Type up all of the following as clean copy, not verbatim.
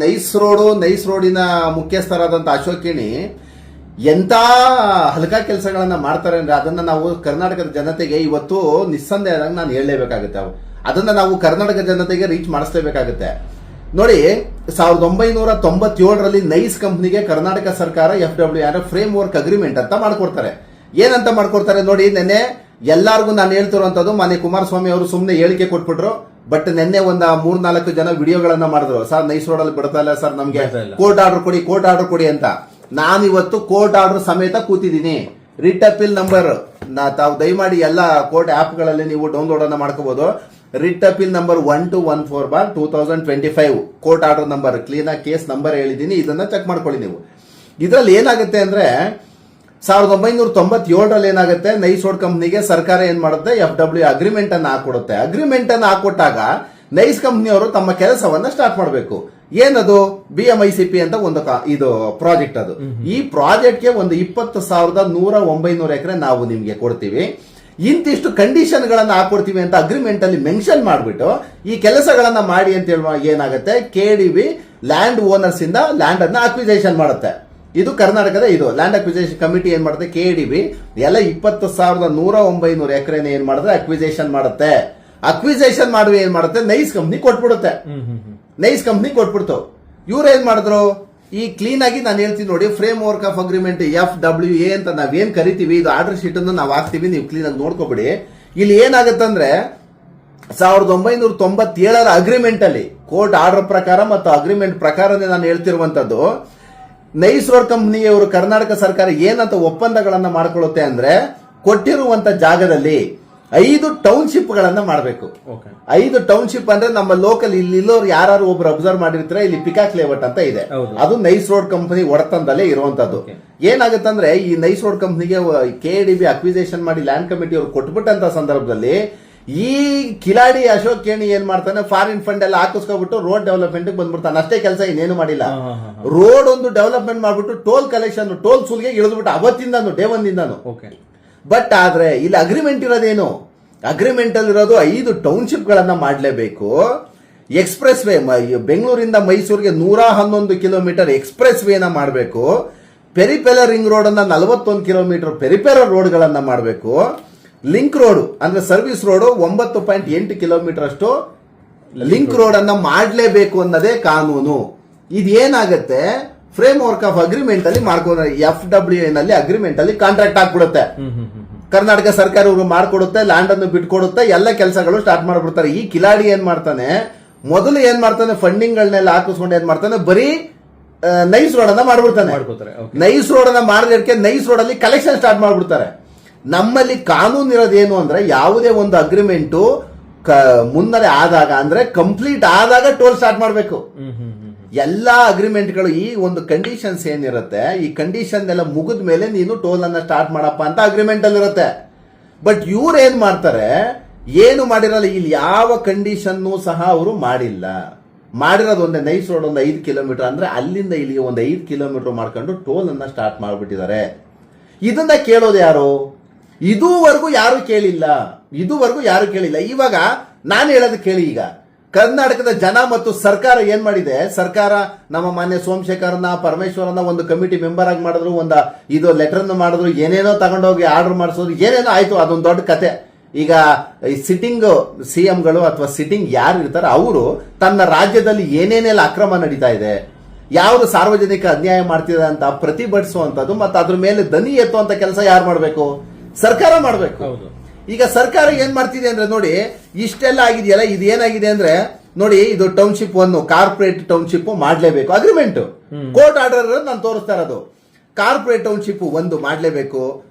Nice ರೋಡಿನ ಮುಖ್ಯಸ್ಥರಾದಂಥ ಅಶೋಕಿಣಿ ಎಂತ ಹಲಕ ಕೆಲಸಗಳನ್ನ ಮಾಡ್ತಾರೆ ಅಂದ್ರೆ ಅದನ್ನ ನಾವು ಕರ್ನಾಟಕದ ಜನತೆಗೆ ಇವತ್ತು ನಿಸ್ಸಂದೇಹವಾಗಿ ನಾನು ಹೇಳಲೇಬೇಕಾಗುತ್ತೆ. ಅದನ್ನ ನಾವು ಕರ್ನಾಟಕ ಜನತೆಗೆ ರೀಚ್ ಮಾಡಿಸ್ಲೇಬೇಕಾಗುತ್ತೆ. ನೋಡಿ, 1997ರಲ್ಲಿ ನೈಸ್ ಕಂಪ್ನಿಗೆ ಕರ್ನಾಟಕ ಸರ್ಕಾರ FWR ಫ್ರೇಮ್ ವರ್ಕ್ ಅಗ್ರಿಮೆಂಟ್ ಅಂತ ಮಾಡ್ಕೊಡ್ತಾರೆ. ಏನಂತ ಮಾಡ್ಕೊಡ್ತಾರೆ ನೋಡಿ, ನೆನ್ನೆ ಎಲ್ಲಾರ್ಗು ನಾನು ಹೇಳ್ತಿರುವಂತದ್ದು ಮಾನ್ಯ ಕುಮಾರಸ್ವಾಮಿ ಅವರು ಸುಮ್ಮನೆ ಹೇಳಿಕೆ ಕೊಟ್ಬಿಟ್ರು. ಬಟ್ ನಿನ್ನೆ ಒಂದ 3-4 ಜನ ವಿಡಿಯೋಗಳನ್ನ ಮಾಡಿದ್ರು. ಸರ್, ನೈಸ್ ರೋಡ್ ಅಲ್ಲಿ ಬಿಡ್ತಾ ಇಲ್ಲ ಸರ್, ನಮ್ಗೆ ಕೋರ್ಟ್ ಆರ್ಡರ್ ಕೊಡಿ ಅಂತ. ನಾನಿವತ್ತು ಕೋರ್ಟ್ ಆರ್ಡರ್ ಸಮೇತ ಕೂತಿದ್ದೀನಿ. ರಿಟ್ ಅಪೀಲ್ ನಂಬರ್ ತಾವು ದಯಮಾಡಿ ಎಲ್ಲ ಕೋರ್ಟ್ ಆಪ್ ಗಳಲ್ಲಿ ನೀವು ಡೌನ್ಲೋಡ್ ಅನ್ನ ಮಾಡ್ಕೋಬಹುದು. Writ appeal number 1214/2025 court order number, clean ಆಗಿ ಕೇಸ್ ನಂಬರ್ ಹೇಳಿದೀನಿ, ಇದನ್ನ ಚೆಕ್ ಮಾಡ್ಕೊಳ್ಳಿ ನೀವು. ಇದ್ರಲ್ಲಿ ಏನಾಗುತ್ತೆ ಅಂದ್ರೆ 1997ರಲ್ಲಿ ಏನಾಗುತ್ತೆ, ನೈಸ್ ರೋಡ್ ಕಂಪ್ನಿಗೆ ಸರ್ಕಾರ ಏನ್ ಮಾಡುತ್ತೆ, FW ಅಗ್ರಿಮೆಂಟ್ ಅನ್ನ ಹಾಕೊಡುತ್ತೆ. ಅಗ್ರಿಮೆಂಟ್ ಅನ್ನ ಹಾಕೊಟ್ಟಾಗ ನೈಸ್ ಕಂಪ್ನಿಯವರು ತಮ್ಮ ಕೆಲಸವನ್ನ ಸ್ಟಾರ್ಟ್ ಮಾಡಬೇಕು. ಏನದು BMICP ಅಂತ ಒಂದು ಇದು ಪ್ರಾಜೆಕ್ಟ್. ಅದು ಈ ಪ್ರಾಜೆಕ್ಟ್ಗೆ ಒಂದು 20,109 ಎಕರೆ ನಾವು ನಿಮ್ಗೆ ಕೊಡ್ತೀವಿ, ಇಂತಿಷ್ಟು ಕಂಡೀಷನ್ ಗಳನ್ನ ಹಾಕೊಡ್ತೀವಿ ಅಂತ ಅಗ್ರಿಮೆಂಟ್ ಅಲ್ಲಿ ಮೆನ್ಷನ್ ಮಾಡ್ಬಿಟ್ಟು ಈ ಕೆಲಸಗಳನ್ನ ಮಾಡಿ ಅಂತ ಹೇಳುವ ಏನಾಗುತ್ತೆ, KDB ಲ್ಯಾಂಡ್ ಓನರ್ಸ್ ಇಂದ ಲ್ಯಾಂಡ್ ಅನ್ನ ಅಕ್ವಿಸೇಷನ್ ಮಾಡುತ್ತೆ. ಇದು ಕರ್ನಾಟಕದ ಇದು ಲ್ಯಾಂಡ್ ಅಕ್ವಿಸೇಷನ್ ಕಮಿಟಿ ಏನ್ ಮಾಡುತ್ತೆ, KDB ಎಲ್ಲ 20,109 ಎಕರೆನ ಏನ್ ಮಾಡಿದ್ರೆ ಅಕ್ವಿಸೇಷನ್ ಮಾಡುತ್ತೆ. ಅಕ್ವಿಸೇಷನ್ ಮಾಡುವ ಏನ್ ಮಾಡುತ್ತೆ, ನೈಸ್ ಕಂಪ್ನಿ ಕೊಟ್ಬಿಡುತ್ತೆ. ನೈಸ್ ಕಂಪ್ನಿ ಕೊಟ್ಬಿಡ್ತು. ಇವ್ರು ಏನ್ ಮಾಡಿದ್ರು, ಈ ಕ್ಲೀನ್ ಆಗಿ ನಾನು ಹೇಳ್ತೀನಿ ನೋಡಿ, framework of agreement FWA ಅಂತ ನಾವೇನ್ ಕರಿತೀವಿ, ಇದು ಆರ್ಡರ್ ಶೀಟ್ ಅನ್ನು ನಾವು ಹಾಕ್ತಿವಿ, ನೀವು ಕ್ಲೀನ್ ಆಗಿ ನೋಡ್ಕೋಬಿಡಿ. ಇಲ್ಲಿ ಏನಾಗುತ್ತಂದ್ರೆ 1997ರ ಅಗ್ರಿಮೆಂಟ್ ಅಲ್ಲಿ ಕೋರ್ಟ್ ಆರ್ಡರ್ ಪ್ರಕಾರ ಮತ್ತು ಅಗ್ರಿಮೆಂಟ್ ಪ್ರಕಾರನೇ ನಾನು ಹೇಳ್ತಿರುವಂತದ್ದು, ನೈಸ್ ರೋಡ್ ಕಂಪ್ನಿಯವರು ಕರ್ನಾಟಕ ಸರ್ಕಾರ ಏನಂತ ಒಪ್ಪಂದಗಳನ್ನ ಮಾಡ್ಕೊಳ್ಳುತ್ತೆ ಅಂದ್ರೆ, ಕೊಟ್ಟಿರುವಂತ ಜಾಗದಲ್ಲಿ 5 ಟೌನ್ಶಿಪ್ ಗಳನ್ನ ಮಾಡಬೇಕು. 5 ಟೌನ್ಶಿಪ್ ಅಂದ್ರೆ ನಮ್ಮ ಲೋಕಲ್ ಇಲ್ಲಿರೋರು ಯಾರು ಒಬ್ರು ಅಬ್ಸರ್ವ್ ಮಾಡಿರ್ತಾರೆ, ಇಲ್ಲಿ ಪಿಕಾಕ್ ಲೇಔಟ್ ಅಂತ ಇದೆ, ಅದು ನೈಸ್ ರೋಡ್ ಕಂಪನಿ ಒಡೆತನದಲ್ಲೇ ಇರುವಂತದ್ದು. ಏನಾಗುತ್ತಂದ್ರೆ, ಈ ನೈಸ್ ರೋಡ್ ಕಂಪನಿಗೆ KDB ಅಕ್ವಿಸೇಷನ್ ಮಾಡಿ ಲ್ಯಾಂಡ್ ಕಮಿಟಿ ಅವರು ಕೊಟ್ಬಿಟ್ಟಂತ ಸಂದರ್ಭದಲ್ಲಿ ಈ ಕಿಲಾಡಿ ಅಶೋಕ್ ಕೇಣಿ ಏನ್ ಮಾಡ್ತಾನೆ, ಫಾರಿನ್ ಫಂಡ್ ಎಲ್ಲ ಹಾಕಿಸ್ಕೊಬಿಟ್ಟು ರೋಡ್ ಡೆವಲಪ್ಮೆಂಟ್ ಬಂದ್ಬಿಡ್ತಾನೆ. ಅಷ್ಟೇ ಕೆಲಸ, ಇನ್ನೇನು ಮಾಡಿಲ್ಲ. ರೋಡ್ ಒಂದು ಡೆವಲಪ್ಮೆಂಟ್ ಮಾಡ್ಬಿಟ್ಟು ಟೋಲ್ ಕಲೆಕ್ಷನ್, ಟೋಲ್ ಸೂಲ್ಗೆ ಇಳಿದ್ಬಿಟ್ಟು ಅವತ್ತಿಂದಾನು ಡೇ 1 ಬಟ್ ಆದ್ರೆ ಇಲ್ಲಿ ಅಗ್ರಿಮೆಂಟ್ ಇರೋದೇನು, ಅಗ್ರಿಮೆಂಟ್ ಅಲ್ಲಿ ಇರೋದು 5 ಟೌನ್ಶಿಪ್ ಗಳನ್ನ ಮಾಡಲೇಬೇಕು. ಎಕ್ಸ್ಪ್ರೆಸ್ ವೇ, ಬೆಂಗಳೂರಿಂದ ಮೈಸೂರಿಗೆ 111 ಕಿಲೋಮೀಟರ್ ಎಕ್ಸ್ಪ್ರೆಸ್ ವೇನ ಮಾಡಬೇಕು. ಪೆರಿಪೆರಲ್ ರಿಂಗ್ ರೋಡ್ ಅನ್ನ 41 ಕಿಲೋಮೀಟರ್ ಪೆರಿಪೆರಲ್ ರೋಡ್ ಗಳನ್ನ ಮಾಡಬೇಕು. ಲಿಂಕ್ ರೋಡ್ ಅಂದ್ರೆ ಸರ್ವಿಸ್ ರೋಡ್ 9.8 ಕಿಲೋಮೀಟರ್ ಅಷ್ಟು ಲಿಂಕ್ ರೋಡ್ ಅನ್ನ ಮಾಡಲೇಬೇಕು ಅನ್ನೋದೇ ಕಾನೂನು. ಇದೇನಾಗತ್ತೆ, ಫ್ರೇಮ್ ವರ್ಕ್ ಆಫ್ ಅಗ್ರಿಮೆಂಟ್ ಅಲ್ಲಿ ಮಾಡ್ಕೊಂಡ್ರೆ FWA ನಲ್ಲಿ ಅಗ್ರಿಮೆಂಟ್ ಅಲ್ಲಿ ಕಾಂಟ್ರಾಕ್ಟ್ ಹಾಕ್ಬಿಡುತ್ತೆ. ಕರ್ನಾಟಕ ಸರ್ಕಾರ ಇವರು ಮಾಡ್ಕೊಡುತ್ತೆ, ಲ್ಯಾಂಡ್ ಅನ್ನು ಬಿಟ್ಕೊಡುತ್ತೆ, ಎಲ್ಲ ಕೆಲಸಗಳು ಸ್ಟಾರ್ಟ್ ಮಾಡ್ಬಿಡ್ತಾರೆ. ಈ ಕಿಲಾಡಿ ಏನ್ ಮಾಡ್ತಾನೆ, ಮೊದಲು ಏನ್ ಮಾಡ್ತಾನೆ, ಫಂಡಿಂಗ್ ಗಳನ್ನೆಲ್ಲ ಹಾಕಿಸ್ಕೊಂಡು ಏನ್ ಮಾಡ್ತಾನೆ, ಬರೀ ನೈಸ್ ರೋಡ್ ಅನ್ನ ಮಾಡ್ಬಿಡ್ತಾನೆ. ನೈಸ್ ರೋಡ್ ಅನ್ನ ಮಾಡಿದಕ್ಕೆ ನೈಸ್ ರೋಡ್ ಅಲ್ಲಿ ಕಲೆಕ್ಷನ್ ಸ್ಟಾರ್ಟ್ ಮಾಡ್ಬಿಡ್ತಾರೆ. ನಮ್ಮಲ್ಲಿ ಕಾನೂನು ಇರೋದೇನು ಅಂದ್ರೆ, ಯಾವುದೇ ಒಂದು ಅಗ್ರಿಮೆಂಟು ಮುನ್ನಡೆ ಆದಾಗ ಅಂದ್ರೆ ಕಂಪ್ಲೀಟ್ ಆದಾಗ ಟೋಲ್ ಸ್ಟಾರ್ಟ್ ಮಾಡಬೇಕು. ಎಲ್ಲಾ ಅಗ್ರಿಮೆಂಟ್ಗಳು ಈ ಒಂದು ಕಂಡೀಷನ್ಸ್ ಏನಿರುತ್ತೆ, ಈ ಕಂಡೀಷನ್ ಎಲ್ಲ ಮುಗಿದ ಮೇಲೆ ನೀನು ಟೋಲ್ ಅನ್ನ ಸ್ಟಾರ್ಟ್ ಮಾಡಪ್ಪ ಅಂತ ಅಗ್ರಿಮೆಂಟ್ ಅಲ್ಲಿ ಇರುತ್ತೆ. ಬಟ್ ಇವ್ರು ಏನ್ ಮಾಡ್ತಾರೆ, ಏನು ಮಾಡಿರಲ್ಲ, ಇಲ್ಲಿ ಯಾವ ಕಂಡೀಷನ್ ಸಹ ಅವರು ಮಾಡಿಲ್ಲ. ಮಾಡಿರೋದು ಒಂದೇ, ನೈಸ್ ರೋಡ್ ಒಂದು 5 ಕಿಲೋಮೀಟರ್ ಅಂದ್ರೆ ಅಲ್ಲಿಂದ ಇಲ್ಲಿಗೆ ಒಂದು 5 ಕಿಲೋಮೀಟರ್ ಮಾಡ್ಕೊಂಡು ಟೋಲ್ ಅನ್ನ ಸ್ಟಾರ್ಟ್ ಮಾಡ್ಬಿಟ್ಟಿದ್ದಾರೆ. ಇದನ್ನ ಕೇಳೋದು ಯಾರು? ಇದುವರೆಗೂ ಯಾರು ಕೇಳಿಲ್ಲ. ಇವಾಗ ನಾನು ಹೇಳೋದು ಕೇಳಿ. ಈಗ ಕರ್ನಾಟಕದ ಜನ ಮತ್ತು ಸರ್ಕಾರ ಏನ್ ಮಾಡಿದೆ, ಸರ್ಕಾರ ನಮ್ಮ ಮಾನ್ಯ ಸೋಮಶೇಖರ್ನ, ಪರಮೇಶ್ವರನ ಒಂದು ಕಮಿಟಿ ಮೆಂಬರ್ ಆಗಿ ಮಾಡಿದ್ರು, ಒಂದು ಇದು ಲೆಟರ್ ಮಾಡಿದ್ರು, ಏನೇನೋ ತಗೊಂಡೋಗಿ ಆರ್ಡರ್ ಮಾಡಿಸೋದು, ಏನೇನೋ ಆಯ್ತು, ಅದೊಂದು ದೊಡ್ಡ ಕತೆ. ಈಗ ಸಿಟ್ಟಿಂಗ್ CMಗಳು ಅಥವಾ ಸಿಟ್ಟಿಂಗ್ ಯಾರು ಇರ್ತಾರೆ, ಅವರು ತನ್ನ ರಾಜ್ಯದಲ್ಲಿ ಏನೇನೆಲ್ಲ ಅಕ್ರಮ ನಡೀತಾ ಇದೆ, ಯಾವುದು ಸಾರ್ವಜನಿಕ ಅನ್ಯಾಯ ಮಾಡ್ತಿದೆ ಅಂತ ಪ್ರತಿಭಟಿಸುವಂತದ್ದು ಮತ್ತು ಅದ್ರ ಮೇಲೆ ದನಿ ಎತ್ತುವಂತ ಕೆಲಸ ಯಾರು ಮಾಡಬೇಕು? ಸರ್ಕಾರ ಮಾಡಬೇಕು. ಈಗ ಸರ್ಕಾರ ಏನ್ ಮಾಡ್ತಿದೆ ಅಂದ್ರೆ, ನೋಡಿ, ಇಷ್ಟೆಲ್ಲ ಆಗಿದೆಯಲ್ಲ, ಇದು ಏನಾಗಿದೆ ಅಂದ್ರೆ ನೋಡಿ, ಇದು ಟೌನ್ಶಿಪ್ 1 ಕಾರ್ಪೊರೇಟ್ ಟೌನ್ಶಿಪ್ ಮಾಡಲೇಬೇಕು. ಅಗ್ರಿಮೆಂಟ್ ಕೋರ್ಟ್ ಆರ್ಡರ್ ನಾನು ತೋರಿಸ್ತಾ ಇರೋದು. ಕಾರ್ಪೊರೇಟ್ ಟೌನ್ಶಿಪ್ 1 ಮಾಡಲೇಬೇಕು.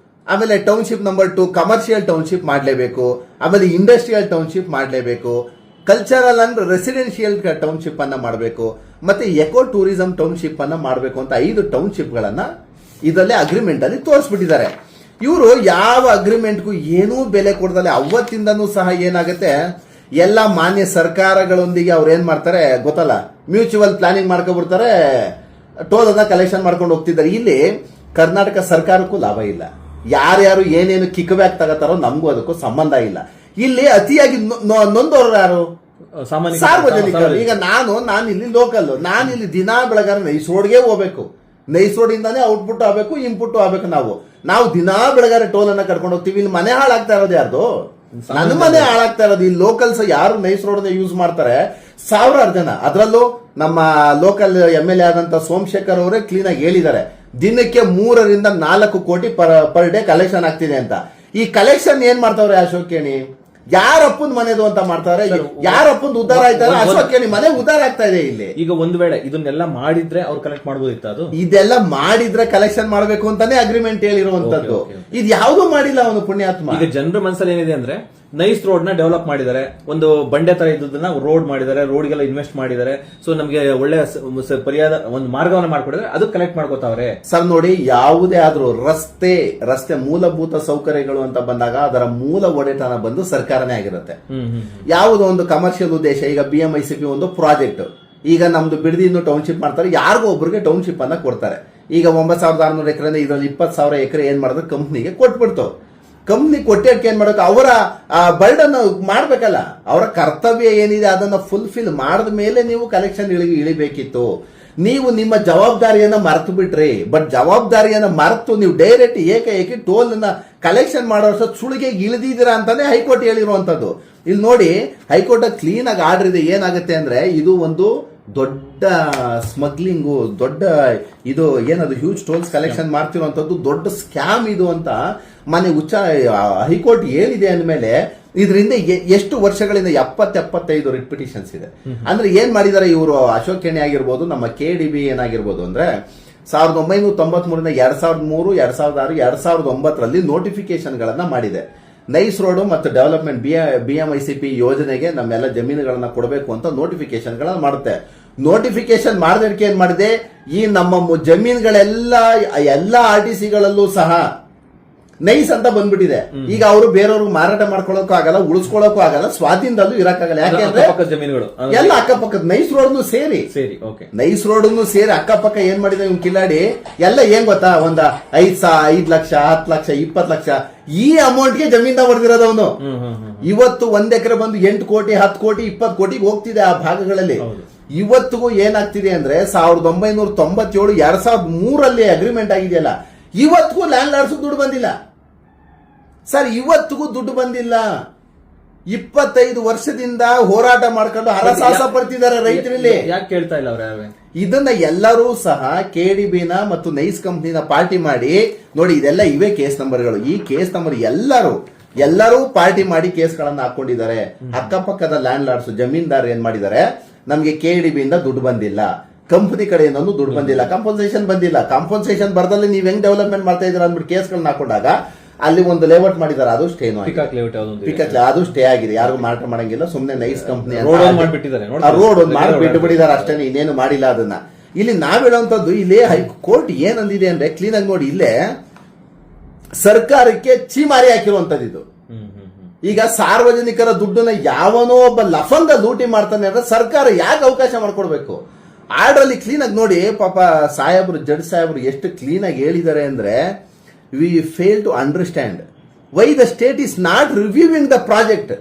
ಆಮೇಲೆ ಟೌನ್ಶಿಪ್ ನಂಬರ್ 2 ಕಮರ್ಷಿಯಲ್ ಟೌನ್ಶಿಪ್ ಮಾಡಲೇಬೇಕು. ಆಮೇಲೆ ಇಂಡಸ್ಟ್ರಿಯಲ್ ಟೌನ್ಶಿಪ್ ಮಾಡಲೇಬೇಕು. ಕಲ್ಚರಲ್ ಅಂಡ್ ರೆಸಿಡೆನ್ಶಿಯಲ್ ಟೌನ್ಶಿಪ್ ಅನ್ನ ಮಾಡಬೇಕು. ಮತ್ತೆ ಎಕೋ ಟೂರಿಸಂ ಟೌನ್ಶಿಪ್ ಅನ್ನ ಮಾಡಬೇಕು ಅಂತ 5 ಟೌನ್ಶಿಪ್ ಗಳನ್ನ ಇದರಲ್ಲೇ ಅಗ್ರಿಮೆಂಟ್ ಅಲ್ಲಿ ತೋರಿಸ್ಬಿಟ್ಟಿದ್ದಾರೆ. ಇವರು ಯಾವ ಅಗ್ರಿಮೆಂಟ್ಗೂ ಏನೂ ಬೆಲೆ ಕೊಡದಲೆ ಅವತ್ತಿಂದನೂ ಸಹ ಏನಾಗುತ್ತೆ, ಎಲ್ಲ ಮಾನ್ಯ ಸರ್ಕಾರಗಳೊಂದಿಗೆ ಅವ್ರು ಏನ್ ಮಾಡ್ತಾರೆ ಗೊತ್ತಲ್ಲ, ಮ್ಯೂಚುವಲ್ ಪ್ಲಾನಿಂಗ್ ಮಾಡ್ಕೊಬಿಡ್ತಾರೆ, ಟೋಲ್ ಅನ್ನ ಕಲೆಕ್ಷನ್ ಮಾಡ್ಕೊಂಡು ಹೋಗ್ತಿದ್ದಾರೆ. ಇಲ್ಲಿ ಕರ್ನಾಟಕ ಸರ್ಕಾರಕ್ಕೂ ಲಾಭ ಇಲ್ಲ. ಯಾರ್ಯಾರು ಏನೇನು ಕಿಕ್ ಬ್ಯಾಕ್ ತಗೋತಾರೋ ನಮಗೂ ಅದಕ್ಕೂ ಸಂಬಂಧ ಇಲ್ಲ. ಇಲ್ಲಿ ಅತಿಯಾಗಿ ನೊಂದವರು ಯಾರು? ಸಾರ್ವಜನಿಕರು. ಈಗ ನಾನು ಇಲ್ಲಿ ಲೋಕಲ್, ನಾನು ಇಲ್ಲಿ ದಿನಾ ಬೆಳಗಾರ ನೈಸ್ ರೋಡ್ಗೆ ಹೋಗ್ಬೇಕು, ನೈಸ್ ರೋಡ್ ಇಂದಾನೆ ಔಟ್ಪುಟ್ ಆಗ್ಬೇಕು, ಇನ್ಪುಟ್ ಆಗ್ಬೇಕು. ನಾವು ದಿನಾ ಬೆಳಗಾರೆ ಟೋಲ್ ಅನ್ನ ಕರ್ಕೊಂಡು ಹೋಗ್ತೀವಿ. ಇಲ್ಲಿ ಮನೆ ಹಾಳಾಗ್ತಾ ಇರೋದು ಯಾರ್ದು? ನನ್ನ ಮನೆ ಹಾಳಾಗ್ತಾ ಇರೋದು. ಈ ಲೋಕಲ್ಸ್ ಯಾರು ನೈಸ್ ರೋಡ್ ಯೂಸ್ ಮಾಡ್ತಾರೆ? ಸಾವಿರಾರು ಜನ. ಅದರಲ್ಲೂ ನಮ್ಮ ಲೋಕಲ್ MLA ಆದಂತ ಸೋಮಶೇಖರ್ ಅವರೇ ಕ್ಲೀನ್ ಆಗಿ ಹೇಳಿದ್ದಾರೆ, ದಿನಕ್ಕೆ 3 ರಿಂದ 4 ಕೋಟಿ ಪರ್ ಡೇ ಕಲೆಕ್ಷನ್ ಆಗ್ತಿದೆ ಅಂತ. ಈ ಕಲೆಕ್ಷನ್ ಏನ್ ಮಾಡ್ತಾವ್ರೆ ಅಶೋಕ್ ಕೇಣಿ? ಯಾರಪ್ಪನ ಮನೆದು ಅಂತ ಮಾಡ್ತಾರೆ, ಯಾರಪ್ಪಂದು ಉದ್ದಾರ ಆಯ್ತಾರೆ? ಅಶೋಕ್ ಕೇಣಿ ಮನೆ ಉದ್ದಾರ ಆಗ್ತಾ ಇದೆ ಇಲ್ಲಿ. ಈಗ ಒಂದ್ ವೇಳೆ ಇದನ್ನೆಲ್ಲ ಮಾಡಿದ್ರೆ ಅವ್ರು ಕಲೆಕ್ಟ್ ಮಾಡಬಹುದಿತ್ತು. ಅದು ಇದೆಲ್ಲ ಮಾಡಿದ್ರೆ ಕಲೆಕ್ಷನ್ ಮಾಡಬೇಕು ಅಂತಾನೆ ಅಗ್ರಿಮೆಂಟ್ ಹೇಳಿರುವಂತದ್ದು. ಇದು ಯಾವ್ದು ಮಾಡಿಲ್ಲ ಅವನು ಪುಣ್ಯಾತ್ಮ. ಈಗ ಜನರ ಮನಸ್ಸಲ್ಲಿ ಏನಿದೆ ಅಂದ್ರೆ ನೈಸ್ ರೋಡ್ ನ ಡೆವಲಪ್ ಮಾಡಿದ್ದಾರೆ, ಒಂದು ಬಂಡೆ ತರ ಇದ್ದದನ್ನ ರೋಡ್ ಮಾಡಿದ್ದಾರೆ, ರೋಡ್ಗೆಲ್ಲ ಇನ್ವೆಸ್ಟ್ ಮಾಡಿದ್ದಾರೆ. ಸೊ ನಮಗೆ ಒಳ್ಳೆ ಪರಿಯಾದ ಒಂದು ಮಾರ್ಗವನ್ನ ಮಾಡ್ಕೊಡಿದ್ರೆ ಅದು ಕಲೆಕ್ಟ್ ಮಾಡ್ಕೋತಾವ್ರೆ. ಸರ್ ನೋಡಿ, ಯಾವುದೇ ಆದ್ರೂ ರಸ್ತೆ ಮೂಲಭೂತ ಸೌಕರ್ಯಗಳು ಅಂತ ಬಂದಾಗ ಅದರ ಮೂಲ ಒಡೆತನ ಬಂದು ಸರ್ಕಾರನೇ ಆಗಿರುತ್ತೆ. ಯಾವುದೋ ಒಂದು ಕಮರ್ಷಿಯಲ್ ಉದ್ದೇಶ, ಈಗ BMICP ಒಂದು ಪ್ರಾಜೆಕ್ಟ್, ಈಗ ನಮ್ದು ಬಿಡದಿನ್ನು ಟೌನ್ಶಿಪ್ ಮಾಡ್ತಾರೆ, ಯಾರಿಗೋ ಒಬ್ರಿಗೆ ಟೌನ್ಶಿಪ್ ಅನ್ನ ಕೊಡ್ತಾರೆ. ಈಗ 9600 ಎಕರೆ, ಇದರಲ್ಲಿ 20,000 ಎಕರೆ ಏನ್ ಮಾಡಿದ್ರೆ ಕಂಪ್ನಿಗೆ ಕೊಟ್ಬಿಡ್ತು. ಕಂಪ್ನಿ ಕೊಟ್ಟಕ್ಕೆ ಏನ್ ಮಾಡಬೇಕು? ಅವರ ಬರ್ಡನ್ ಮಾಡ್ಬೇಕಲ್ಲ. ಅವರ ಕರ್ತವ್ಯ ಏನಿದೆ ಅದನ್ನ ಫುಲ್ಫಿಲ್ ಮಾಡಿದ ಮೇಲೆ ನೀವು ಕಲೆಕ್ಷನ್ ಇಳಿಬೇಕಿತ್ತು. ನೀವು ನಿಮ್ಮ ಜವಾಬ್ದಾರಿಯನ್ನ ಮರೆತು ಬಿಟ್ರಿ. ಬಟ್ ಜವಾಬ್ದಾರಿಯನ್ನ ಮರೆತು ನೀವು ಡೈರೆಕ್ಟ್ ಏಕಾಏಕಿ ಟೋಲ್ ಅನ್ನ ಕಲೆಕ್ಷನ್ ಮಾಡೋ ಸುಳಿಗೆ ಇಳಿದಿದ್ದೀರಾ ಅಂತಾನೆ ಹೈಕೋರ್ಟ್ ಹೇಳಿರುವಂತದ್ದು. ಇಲ್ಲಿ ನೋಡಿ, ಹೈಕೋರ್ಟ್ ಕ್ಲೀನ್ ಆಗಿ ಆರ್ಡರ್ ಇದೆ. ಏನಾಗುತ್ತೆ ಅಂದ್ರೆ ಇದು ಒಂದು ದೊಡ್ಡ ಸ್ಮಗ್ಲಿಂಗು, ದೊಡ್ಡ ಇದು ಏನದು ಹ್ಯೂಜ್ ಟೋಲ್ಸ್ ಕಲೆಕ್ಷನ್ ಮಾಡ್ತಿರುವಂತದ್ದು ದೊಡ್ಡ ಸ್ಕ್ಯಾಮ್ ಇದು ಅಂತ ಮನೆ ಹೈಕೋರ್ಟ್ ಹೇಳಿದೆ ಅಂದಮೇಲೆ ಇದರಿಂದ ಎಷ್ಟು ವರ್ಷಗಳಿಂದ 70-75 ರಿಟ್ ಪಿಟಿಷನ್ಸ್ ಇದೆ. ಅಂದ್ರೆ ಏನ್ ಮಾಡಿದಾರೆ ಇವರು? ಅಶೋಕ್ ಕೇಣಿ ಆಗಿರ್ಬೋದು, ನಮ್ಮ KDB ಏನಾಗಿರ್ಬೋದು ಅಂದ್ರೆ 1993 2003, 2006, 2009 ನೋಟಿಫಿಕೇಶನ್ ಗಳನ್ನ ಮಾಡಿದೆ. ನೈಸ್ ರೋಡ್ ಮತ್ತು ಡೆವಲಪ್ಮೆಂಟ್ BMICP ಯೋಜನೆಗೆ ನಮ್ಮೆಲ್ಲ ಜಮೀನುಗಳನ್ನ ಕೊಡಬೇಕು ಅಂತ ನೋಟಿಫಿಕೇಶನ್ ಗಳನ್ನ ಮಾಡುತ್ತೆ. ನೋಟಿಫಿಕೇಶನ್ ಮಾಡಿದಕ್ಕೆ ಏನ್ ಮಾಡಿದೆ? ಈ ನಮ್ಮ ಜಮೀನುಗಳೆಲ್ಲ ಎಲ್ಲಾ RTCಗಳಲ್ಲೂ ಸಹ ನೈಸ್ ಅಂತ ಬಂದ್ಬಿಟ್ಟಿದೆ. ಈಗ ಅವರು ಬೇರೆಯವ್ರಿಗೆ ಮಾರಾಟ ಮಾಡ್ಕೊಳ್ಳೋಕ್ಕೂ ಆಗಲ್ಲ, ಉಳಿಸ್ಕೊಳ್ಳೋಕ್ಕೂ ಆಗಲ್ಲ, ಸ್ವಾಧೀನದಲ್ಲೂ ಇರಕ್ಕಾಗಲ್ಲ. ಯಾಕೆಂದ್ರೆ ಜಮೀನುಗಳು ಎಲ್ಲ ಅಕ್ಕಪಕ್ಕದ ನೈಸ್ ರೋಡ್ನು ಸೇರಿ ನೈಸ್ ರೋಡ್ನು ಸೇರಿ ಅಕ್ಕಪಕ್ಕ ಏನ್ ಮಾಡಿದೆ ಇವ್ನು ಕಿಲಾಡಿ ಎಲ್ಲ ಏನ್ ಗೊತ್ತಾ? 5 ಲಕ್ಷ, 10 ಲಕ್ಷ, 20 ಲಕ್ಷ ಈ ಅಮೌಂಟ್ಗೆ ಜಮೀನ ಹೊಡೆದಿರೋದು ಅವನು. ಇವತ್ತು 1 ಎಕರೆ ಬಂದು 8 ಕೋಟಿ, 10 ಕೋಟಿ, 20 ಕೋಟಿಗೆ ಹೋಗ್ತಿದೆ ಆ ಭಾಗಗಳಲ್ಲಿ. ಇವತ್ತಿಗೂ ಏನಾಗ್ತಿದೆ ಅಂದ್ರೆ 1997, 2003 ಅಗ್ರಿಮೆಂಟ್ ಆಗಿದೆಯಲ್ಲ, ಇವತ್ತಿಗೂ ಲ್ಯಾಂಡ್ ಲಾರ್ಡ್ಸ್ ದುಡ್ಡು ಬಂದಿಲ್ಲ ಸರ್. ಇವತ್ತಿಗೂ ದುಡ್ಡು ಬಂದಿಲ್ಲ. 25 ವರ್ಷದಿಂದ ಹೋರಾಟ ಮಾಡ್ಕೊಂಡು ಹರಸಾಹಸ ಪಡ್ತಿದ್ದಾರೆ ರೈತರಲ್ಲಿ. ಯಾಕೆ ಕೇಳ್ತಾ ಇಲ್ಲ ಅವ್ರ? ಇದನ್ನ ಎಲ್ಲರೂ ಸಹ KDBನ ಮತ್ತು ನೈಸ್ ಕಂಪ್ನಿನ ಪಾರ್ಟಿ ಮಾಡಿ ನೋಡಿ, ಇದೆಲ್ಲ ಇವೇ ಕೇಸ್ ನಂಬರ್ಗಳು. ಈ ಕೇಸ್ ನಂಬರ್ ಎಲ್ಲರೂ ಪಾರ್ಟಿ ಮಾಡಿ ಕೇಸ್ಗಳನ್ನ ಹಾಕೊಂಡಿದ್ದಾರೆ. ಅಕ್ಕಪಕ್ಕದ ಲ್ಯಾಂಡ್ ಲಾರ್ಡ್ಸ್ ಜಮೀನ್ದಾರ್ ಏನ್ ಮಾಡಿದ್ದಾರೆ? ನಮ್ಗೆ KDBಯಿಂದ ದುಡ್ಡು ಬಂದಿಲ್ಲ, ಕಂಪನಿ ಕಡೆಯಿಂದ ದುಡ್ಡು ಬಂದಿಲ್ಲ, ಕಾಂಪನ್ಸೇಷನ್ ಬಂದಿಲ್ಲ. ಕಾಂಪನ್ಸೇಷನ್ ಬರ್ದಲ್ಲಿ ನೀವ್ ಹೆಂಗ್ ಡೆವಲಪ್ಮೆಂಟ್ ಮಾಡ್ತಾ ಇದ್ದೀರಾ ಅಂದ್ಬಿಟ್ಟು ಕೇಸ್ಗಳನ್ನ ಹಾಕೊಂಡಾಗ ಅಲ್ಲಿ ಒಂದು ಲೇಔಟ್ ಮಾಡಿದ್ದಾರೆ, ಅದು ಸ್ಟೇನು ಅದು ಸ್ಟೇ ಆಗಿದೆ. ಯಾರಿಗೂ ಮಾರಾಟ ಮಾಡಂಗಿಲ್ಲ, ಸುಮ್ನೆ ನೈಸ್ ಕಂಪ್ನಿ ರೋಡ್ ಒಂದು ಮಾಡಿ ಬಿಟ್ಟಿದ್ದಾರೆ ಅಷ್ಟೇ, ಇನ್ನೇನು ಮಾಡಿಲ್ಲ ಅದನ್ನ. ಇಲ್ಲಿ ನಾವ್ ಹೇಳುವಂತದ್ದು, ಇಲ್ಲಿ ಹೈಕೋರ್ಟ್ ಏನಂದಿದೆ ಅಂದ್ರೆ ಕ್ಲೀನ್ ಆಗಿ ನೋಡಿ, ಇಲ್ಲೇ ಸರ್ಕಾರಕ್ಕೆ ಚೀಮಾರಿ ಹಾಕಿರುವಂತದ್ದು ಇದು. ಈಗ ಸಾರ್ವಜನಿಕರ ದುಡ್ಡನ್ನ ಯಾವನೋ ಒಬ್ಬ ಲಫಂಗ ಲೂಟಿ ಮಾಡ್ತಾನೆ ಅಂದ್ರೆ ಸರ್ಕಾರ ಯಾಕೆ ಅವಕಾಶ ಮಾಡ್ಕೊಡ್ಬೇಕು? ಆರ್ಡರ್ ಅಲ್ಲಿ ಕ್ಲೀನ್ ಆಗಿ ನೋಡಿ, ಪಾಪ ಜಡ್ಜ್ ಸಾಹೇಬ್ರು ಎಷ್ಟು ಕ್ಲೀನ್ ಆಗಿ ಹೇಳಿದ್ದಾರೆ ಅಂದ್ರೆ, we fail to understand why the state is not reviewing the project.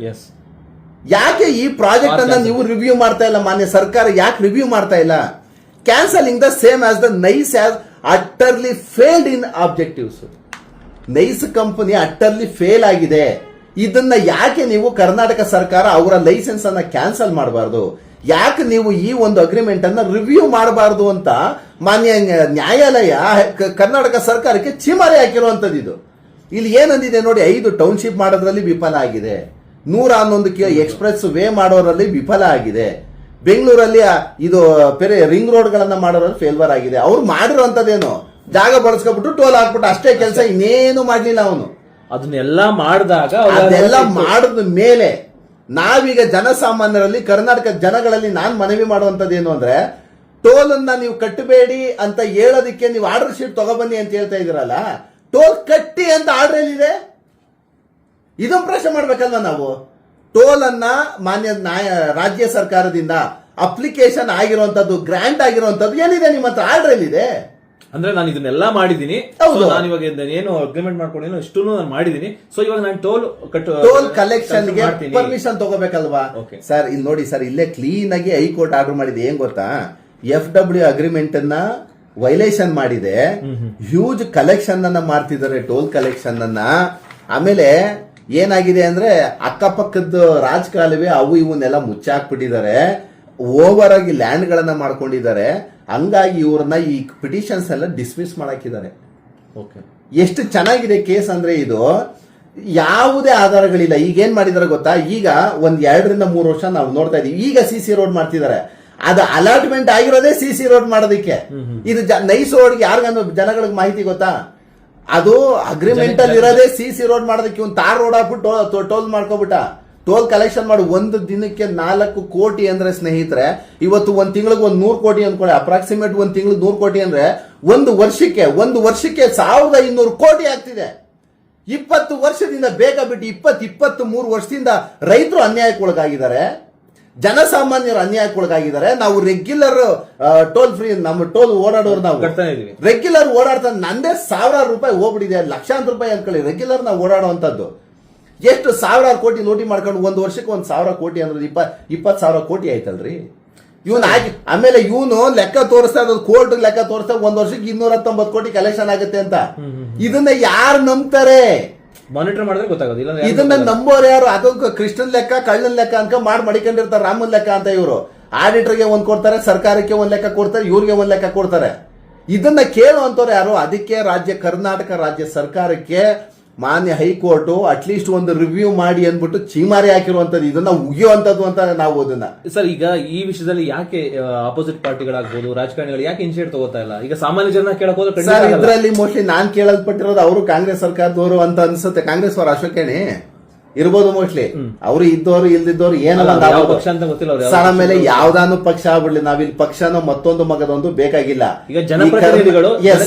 ಯಾಕೆ ಈ ಪ್ರಾಜೆಕ್ಟ್ ಅನ್ನ ನೀವು ರಿವ್ಯೂ ಮಾಡ್ತಾ ಇಲ್ಲ? ಮಾನ್ಯ ಸರ್ಕಾರ ಯಾಕೆ ರಿವ್ಯೂ ಮಾಡ್ತಾ ಇಲ್ಲ? Cancelling the same as the nice as ಅಟ್ಟರ್ಲಿ failed in objectives. Nice company ಅಟ್ಟರ್ಲಿ fail ಆಗಿದೆ. ಇದನ್ನ ಯಾಕೆ ನೀವು ಕರ್ನಾಟಕ ಸರ್ಕಾರ ಅವರ ಲೈಸೆನ್ಸ್ ಅನ್ನ ಕ್ಯಾನ್ಸಲ್ ಮಾಡಬಾರ್ದು? ಯಾಕೆ ನೀವು ಈ ಒಂದು ಅಗ್ರಿಮೆಂಟ್ ಅನ್ನ ರಿವ್ಯೂ ಮಾಡಬಾರ್ದು ಅಂತ ಮಾನ್ಯ ನ್ಯಾಯಾಲಯ ಕರ್ನಾಟಕ ಸರ್ಕಾರಕ್ಕೆ ಚೀಮಾರಿ ಹಾಕಿರುವಂತದ್ದು ಇದು. ಇಲ್ಲಿ ಏನಂದಿದೆ ನೋಡಿ, 5 ಟೌನ್ಶಿಪ್ ಮಾಡೋದ್ರಲ್ಲಿ ವಿಫಲ ಆಗಿದೆ, 111 ಎಕ್ಸ್ಪ್ರೆಸ್ ವೇ ಮಾಡೋರಲ್ಲಿ ವಿಫಲ ಆಗಿದೆ, ಬೆಂಗಳೂರಲ್ಲಿ ಇದು ರಿಂಗ್ ರೋಡ್ ಗಳನ್ನ ಮಾಡೋದ್ರಲ್ಲಿ ಫೇಲ್ವರ್ ಆಗಿದೆ. ಅವ್ರು ಮಾಡಿರುವಂತದ್ದೇನು? ಜಾಗ ಬಳಸ್ಕೊಬಿಟ್ಟು ಟೋಲ್ ಹಾಕ್ಬಿಟ್ಟು ಅಷ್ಟೇ ಕೆಲಸ, ಇನ್ನೇನು ಮಾಡ್ಲಿಲ್ಲ ಅವನು. ಅದನ್ನೆಲ್ಲ ಮಾಡಿದಾಗ ಅದೆಲ್ಲ ಮಾಡಿದ ಮೇಲೆ ನಾವೀಗ ಜನಸಾಮಾನ್ಯರಲ್ಲಿ, ಕರ್ನಾಟಕ ಜನಗಳಲ್ಲಿ ನಾನು ಮನವಿ ಮಾಡುವಂತದ್ದೇನು ಅಂದ್ರೆ, ಟೋಲ್ ಅನ್ನ ನೀವು ಕಟ್ಟಬೇಡಿ ಅಂತ ಹೇಳೋದಕ್ಕೆ ನೀವು ಆರ್ಡರ್ ಶೀಟ್ ತಗೊಬನ್ನಿ ಅಂತ ಹೇಳ್ತಾ ಇದೀರಲ್ಲ, ಟೋಲ್ ಕಟ್ಟಿ ಅಂತ ಆರ್ಡರ್ ಎಲ್ಲಿದೆ? ಇದನ್ನ ಪ್ರಶ್ನೆ ಮಾಡ್ಬೇಕಲ್ವಾ ನಾವು? ಟೋಲ್ ಅನ್ನ ಮಾನ್ಯ ರಾಜ್ಯ ಸರ್ಕಾರದಿಂದ ಅಪ್ಲಿಕೇಶನ್ ಆಗಿರುವಂತದ್ದು, ಗ್ರಾಂಟ್ ಆಗಿರುವಂತದ್ದು ಏನಿದೆ ನಿಮ್ಮ ಹತ್ರ? ಆರ್ಡರ್ ಎಲ್ಲಿದೆ? ಅಂದ್ರೆ ನಾನು ಇದನ್ನೆಲ್ಲ ಮಾಡಿದೀನಿ. ಹೌದು. ನಾನು ಇವಾಗ ಏನು ಅಗ್ರಿಮೆಂಟ್ ಮಾಡ್ಕೊಂಡಿದ್ದೀನಿ ಇಷ್ಟು ನಾನು ಮಾಡಿದೀನಿ. ಸೊ ಇವಾಗ ನಾನು ಟೋಲ್ ಕಲೆಕ್ಷನ್ ಗೆ ಪರ್ಮಿಷನ್ ತಗೋಬೇಕಲ್ವಾ Okay. ಸರ್? ಇಲ್ಲಿ ನೋಡಿ ಸರ್, ಇಲ್ಲೇ ಕ್ಲೀನ್ ಆಗಿ ಹೈಕೋರ್ಟ್ ಆರ್ಡರ್ ಮಾಡಿದೆ. ಏನ್ ಗೊತ್ತಾ, FW ಅಗ್ರಿಮೆಂಟ್ ಅನ್ನ ವೈಲೇಷನ್ ಮಾಡಿದೆ, ಹ್ಯೂಜ್ ಕಲೆಕ್ಷನ್ ಅನ್ನ ಮಾಡ್ತಿದ್ದಾರೆ, ಟೋಲ್ ಕಲೆಕ್ಷನ್ ಅನ್ನ. ಆಮೇಲೆ ಏನಾಗಿದೆ ಅಂದ್ರೆ ಅಕ್ಕಪಕ್ಕದ ರಾಜಕಾಲುವೆ ಅವು ಇವನ್ನೆಲ್ಲ ಮುಚ್ಚಾಕ್ಬಿಟ್ಟಿದ್ದಾರೆ, ಓವರ್ ಆಗಿ ಲ್ಯಾಂಡ್ ಗಳನ್ನ ಮಾಡ್ಕೊಂಡಿದ್ದಾರೆ. ಹಂಗಾಗಿ ಇವ್ರನ್ನ ಈ ಪಿಟಿಷನ್ಸ್ ಎಲ್ಲ ಡಿಸ್ಮಿಸ್ ಮಾಡಾಕಿದ್ದಾರೆ. ಓಕೆ, ಎಷ್ಟು ಚೆನ್ನಾಗಿದೆ ಕೇಸ್ ಅಂದ್ರೆ ಇದು ಯಾವುದೇ ಆಧಾರಗಳಿಲ್ಲ. ಈಗ ಏನ್ ಮಾಡಿದಾರೆ ಗೊತ್ತಾ, ಈಗ ಒಂದ್ 2 ರಿಂದ 3 ವರ್ಷ ನಾವು ನೋಡ್ತಾ ಇದೀವಿ. ಈಗ CC ರೋಡ್ ಮಾಡ್ತಿದ್ದಾರೆ, ಅದು ಅಲಾಟ್ಮೆಂಟ್ ಆಗಿರೋದೇ CC ರೋಡ್ ಮಾಡೋದಕ್ಕೆ. ಇದು ನೈಸ್ ರೋಡ್ ಯಾರಿಗಂದು ಜನಗಳಿಗೆ ಮಾಹಿತಿ ಗೊತ್ತಾ? ಅದು ಅಗ್ರಿಮೆಂಟ್ ಅಲ್ಲಿ ಇರೋದೇ CC ರೋಡ್ ಮಾಡೋದಕ್ಕೆ. ಒಂದು ತಾರ್ ರೋಡ್ ಹಾಕ್ಬಿಟ್ಟು ಟೋಲ್ ಮಾಡ್ಕೊಬಿಟ್ಟ, ಟೋಲ್ ಕಲೆಕ್ಷನ್ ಮಾಡಿ ಒಂದು ದಿನಕ್ಕೆ 4 ಕೋಟಿ ಅಂದ್ರೆ ಸ್ನೇಹಿತರೆ, ಇವತ್ತು ಒಂದ್ ತಿಂಗಳಿಗೆ 100 ಕೋಟಿ ಅನ್ಕೊಳ್ಳಿ, ಅಪ್ರಾಕ್ಸಿಮೇಟ್ ಒಂದ್ ತಿಂಗಳಿಗೆ 100 ಕೋಟಿ ಅಂದ್ರೆ ಒಂದು ವರ್ಷಕ್ಕೆ 1500 ಕೋಟಿ ಆಗ್ತಿದೆ. 20 ವರ್ಷದಿಂದ ಬೇಗ ಬಿಟ್ಟು 23 ವರ್ಷದಿಂದ ರೈತರು ಅನ್ಯಾಯಕ್ಕೊಳಗಾಗಿದ್ದಾರೆ, ಜನಸಾಮಾನ್ಯರು ಅನ್ಯಾಯಕ್ಕೊಳಗಾಗಿದ್ದಾರೆ. ನಾವು ರೆಗ್ಯುಲರ್ ಟೋಲ್ ಫ್ರೀ, ನಮ್ಮ ಟೋಲ್ ಓಡಾಡೋರು ನಾವು ರೆಗ್ಯುಲರ್ ಓಡಾಡ್ತಾ ನಂದೇ 1000 ರೂಪಾಯಿ ಹೋಗ್ಬಿಟ್ಟಿದೆ, ಲಕ್ಷಾಂತರ ರೂಪಾಯಿ ಅನ್ಕೊಳ್ಳಿ ರೆಗ್ಯುಲರ್ ನಾವು ಓಡಾಡುವಂತದ್ದು. ಎಷ್ಟು 1000 ಕೋಟಿ ಲೂಟಿ ಮಾಡ್ಕೊಂಡು ಒಂದು ವರ್ಷಕ್ಕೆ 1000 ಕೋಟಿ ಅಂದ್ರೆ 20,000 ಕೋಟಿ ಆಯ್ತಲ್ರಿ ಇವನ್ ಆಗಿ. ಆಮೇಲೆ ಇವನು ಲೆಕ್ಕ ತೋರಿಸ್ತಾ ಇರೋದು, ಕೋರ್ಟ್ ಲೆಕ್ಕ ತೋರಿಸ್ತಾ ಒಂದ್ ವರ್ಷಕ್ಕೆ 219 ಕೋಟಿ ಕಲೆಕ್ಷನ್ ಆಗುತ್ತೆ ಅಂತ. ಇದನ್ನ ಯಾರು ನಂಬ್ತಾರೆ? ಮಾನಿಟರ್ ಮಾಡಿದ್ರೆ ಗೊತ್ತಾಗೋದಿಲ್ಲ. ಇದನ್ನ ನಂಬೋರು ಯಾರು? ಅದಕ್ಕೆ ಕೃಷ್ಣನ್ ಲೆಕ್ಕ, ಕಳ್ಳನ್ ಲೆಕ್ಕ ಅನ್ಕ ಮಡಿಕೊಂಡಿರ್ತಾರೆ, ರಾಮನ್ ಲೆಕ್ಕ ಅಂತ. ಇವರು ಆಡಿಟರ್ಗೆ ಒಂದ್ ಕೊಡ್ತಾರೆ, ಸರ್ಕಾರಕ್ಕೆ ಒಂದ್ ಲೆಕ್ಕ ಕೊಡ್ತಾರೆ, ಇವ್ರಿಗೆ ಒಂದ್ ಲೆಕ್ಕ ಕೊಡ್ತಾರೆ. ಇದನ್ನ ಕೇಳುವಂತವ್ರು ಯಾರು? ಅದಕ್ಕೆ ಕರ್ನಾಟಕ ರಾಜ್ಯ ಸರ್ಕಾರಕ್ಕೆ ಮಾನ್ಯ ಹೈಕೋರ್ಟ್ ಅಟ್ಲೀಸ್ಟ್ ಒಂದು ರಿವ್ಯೂ ಮಾಡಿ ಅಂದ್ಬಿಟ್ಟು ಚೀಮಾರಿ ಹಾಕಿರುವಂತದ್ದು, ಇದನ್ನ ಉಗಿಯುವಂತದ್ದು ಅಂತ ನಾವು ಅದನ್ನ. ಸರ್, ಈಗ ಈ ವಿಷಯದಲ್ಲಿ ಯಾಕೆ ಅಪೋಸಿಟ್ ಪಾರ್ಟಿಗಳಾಗ್ಬೋದು, ರಾಜಕಾರಣಿಗಳು ಯಾಕೆ ಇನಿಷಿಯೇಟ್ ತಗೋತಾ ಇಲ್ಲ? ಈಗ ಸಾಮಾನ್ಯ ಜನ ಕೇಳಕ್ ಹೋದ್ರೆ ಸರ್, ಇದರಲ್ಲಿ ಮೋಸ್ಟ್ಲಿ ನಾನ್ ಕೇಳಲ್ಪಟ್ಟಿರೋದು ಅವರು ಕಾಂಗ್ರೆಸ್ ಸರ್ಕಾರದವರು ಅಂತ ಅನ್ಸುತ್ತೆ. ಕಾಂಗ್ರೆಸ್ ಅವರ ಅಶೋಕೇಣಿ ಇರ್ಬೋದು ಮೋಸ್ಟ್ಲಿ, ಅವರು ಇದ್ದವರು ಇಲ್ದಿದ್ದವರು ಏನಲ್ಲ ಪಕ್ಷ ಅಂತ ಗೊತ್ತಿಲ್ಲ. ಸರ್, ಆಮೇಲೆ ಯಾವ್ದಾನು ಪಕ್ಷ ಆಗ್ಬಿಡ್ಲಿ, ನಾವಿಲ್ಲಿ ಪಕ್ಷನೋ ಮತ್ತೊಂದು ಮಗದೊಂದು ಬೇಕಾಗಿಲ್ಲ. ಈಗ ಜನಪ್ರತಿನಿಧಿಗಳು